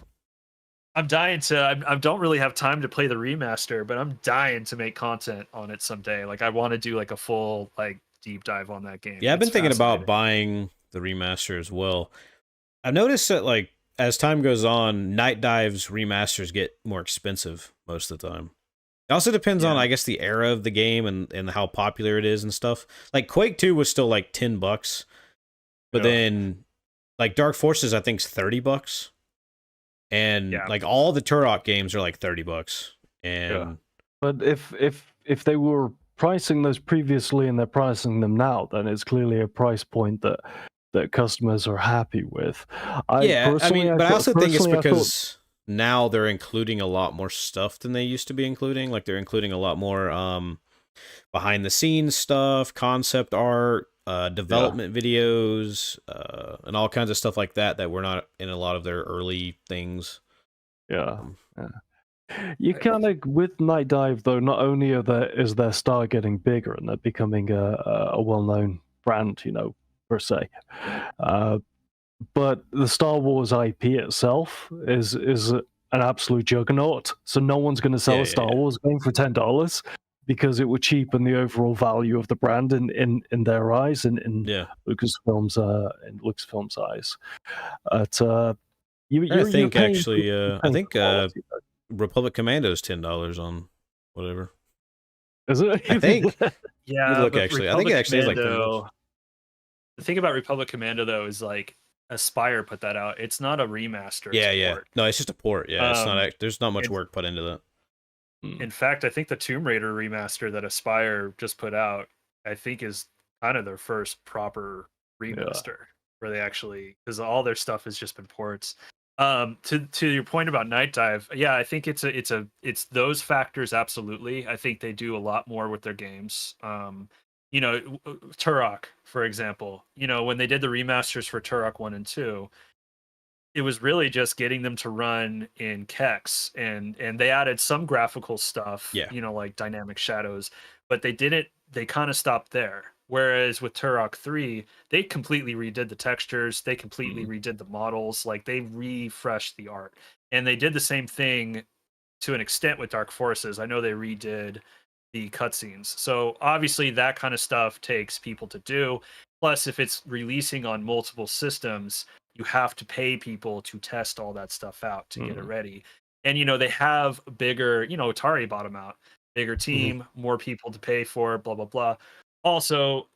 I'm dying to. I don't really have time to play the remaster, but I'm dying to make content on it someday. Like I want to do like a full like deep dive on that game. Yeah, I've been thinking about buying the remaster as well. I've noticed that like as time goes on, Night Dive's remasters get more expensive most of the time. It also depends on, I guess, the era of the game and how popular it is and stuff. Like Quake 2 was still like $10, but then like Dark Forces I think is $30, and like all the Turok games are like $30. And but if they were pricing those previously and they're pricing them now, then it's clearly a price point that customers are happy with. I also think it's because now they're including a lot more stuff than they used to be including. Like they're including a lot more behind the scenes stuff, concept art, development videos, and all kinds of stuff like that were not in a lot of their early things. You kind of, with Night Dive though, not only is their star getting bigger and they're becoming a well-known brand, per se. But the Star Wars IP itself is an absolute juggernaut. So no one's going to sell a Star Wars game for $10 because it would cheapen the overall value of the brand in their eyes and in Lucasfilm's eyes. I think Republic Commando is $10 on whatever. Is it? I think. Look, actually, I think it actually is like $10. The thing about Republic Commando though is like Aspire put that out. It's not a remaster. Yeah. No, it's just a port. Yeah, it's not. There's not much work put into that. In fact, I think the Tomb Raider remaster that Aspire just put out, I think is kind of their first proper remaster where they actually, because all their stuff has just been ports. To your point about Night Dive, I think it's those factors. Absolutely, I think they do a lot more with their games. Turok, for example, when they did the remasters for Turok 1 and 2, it was really just getting them to run in KEX, and they added some graphical stuff, like dynamic shadows, but they kind of stopped there. Whereas with Turok 3, they completely redid the textures, they completely redid the models, like they refreshed the art. And they did the same thing to an extent with Dark Forces. I know they redid the cutscenes, so obviously that kind of stuff takes people to do. Plus, if it's releasing on multiple systems, you have to pay people to test all that stuff out to get it ready. And they have bigger, Atari bought them out, bigger team, more people to pay for, blah blah blah. Also,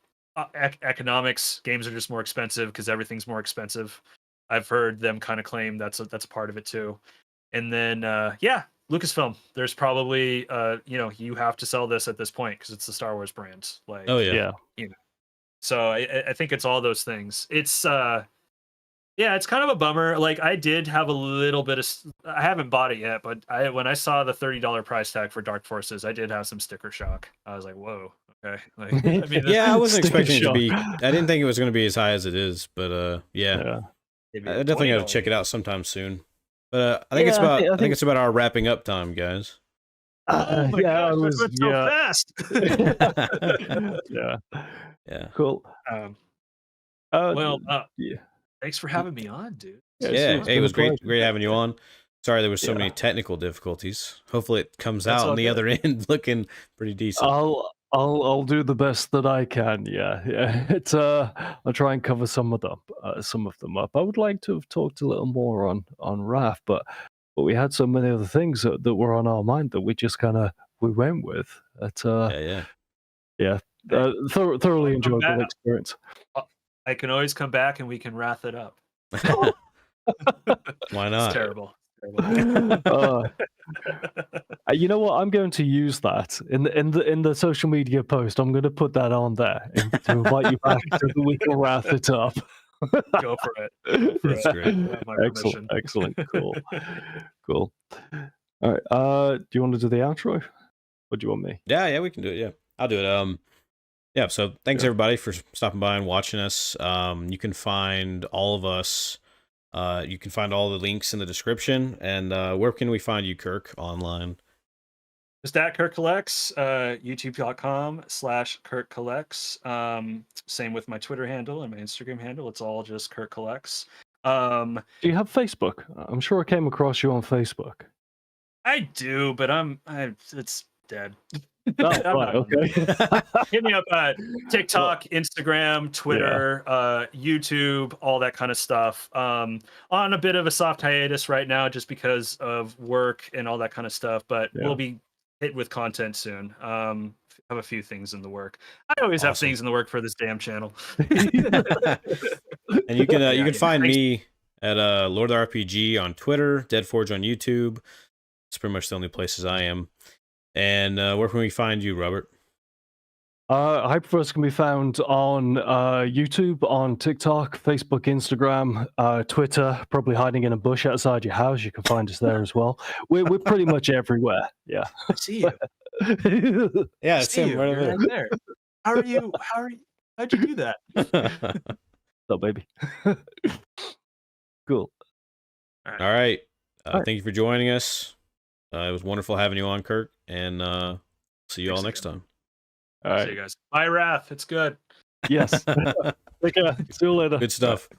economics, games are just more expensive because everything's more expensive. I've heard them kind of claim that's a part of it too. And then Lucasfilm, there's probably you have to sell this at this point because it's the Star Wars brand. Like, oh yeah. So I think it's all those things. It's it's kind of a bummer. Like, I did have a little bit of, I haven't bought it yet, but when I saw the $30 price tag for Dark Forces, I did have some sticker shock. I was like, whoa, okay. Like, I mean, I wasn't expecting it to be. I didn't think it was going to be as high as it is, but I definitely got to check it out sometime soon. But I think I think it's about our wrapping up time, guys. Oh my gosh, this went so fast. Yeah. Cool. Thanks for having me on, dude. It was great having you on. Sorry there was so many technical difficulties. Hopefully it comes out on the other end looking pretty decent. I'll do the best that I can. It's I'll try and cover some of them up. I would like to have talked a little more on Wrath, but we had so many other things that were on our mind that we just we went with. Thoroughly enjoyable experience. I can always come back and we can wrath it up. Why not? It's terrible. You know what? I'm going to use that in the social media post. I'm going to put that on there to invite you back so that we can wrath it up. Go for it. That's great. Excellent. Cool. All right. Do you want to do the outro? Or do you want me? Yeah, we can do it. Yeah, I'll do it. So thanks everybody for stopping by and watching us. You can find all of us. You can find all the links in the description. And where can we find you, Kirk, online? Just at Kirk Collects, youtube.com/KirkCollects. Same with my Twitter handle and my Instagram handle. It's all just Kirk Collects. Do you have Facebook? I'm sure I came across you on Facebook. I do, but it's dead. Oh, right, okay. Hit me up at TikTok, Instagram, Twitter, YouTube, all that kind of stuff. On a bit of a soft hiatus right now just because of work and all that kind of stuff, but we'll be hit with content soon. Have a few things in the work. I always have things in the work for this damn channel. And you can find me at Lord of the RPG on Twitter, Deadforge on YouTube. It's pretty much the only places I am. And where can we find you, Robert? HyperVerse can be found on YouTube, on TikTok, Facebook, Instagram, Twitter. Probably hiding in a bush outside your house. You can find us there as well. We're pretty much everywhere. Yeah. I see you. Yeah, it's him right there. How are you? How'd you do that? So, baby. Cool. All right. Thank you for joining us. It was wonderful having you on, Kirk, and see you all next time. All right. See you guys. Bye, Wrath. It's good. Yes. Take care. See you later. Good stuff.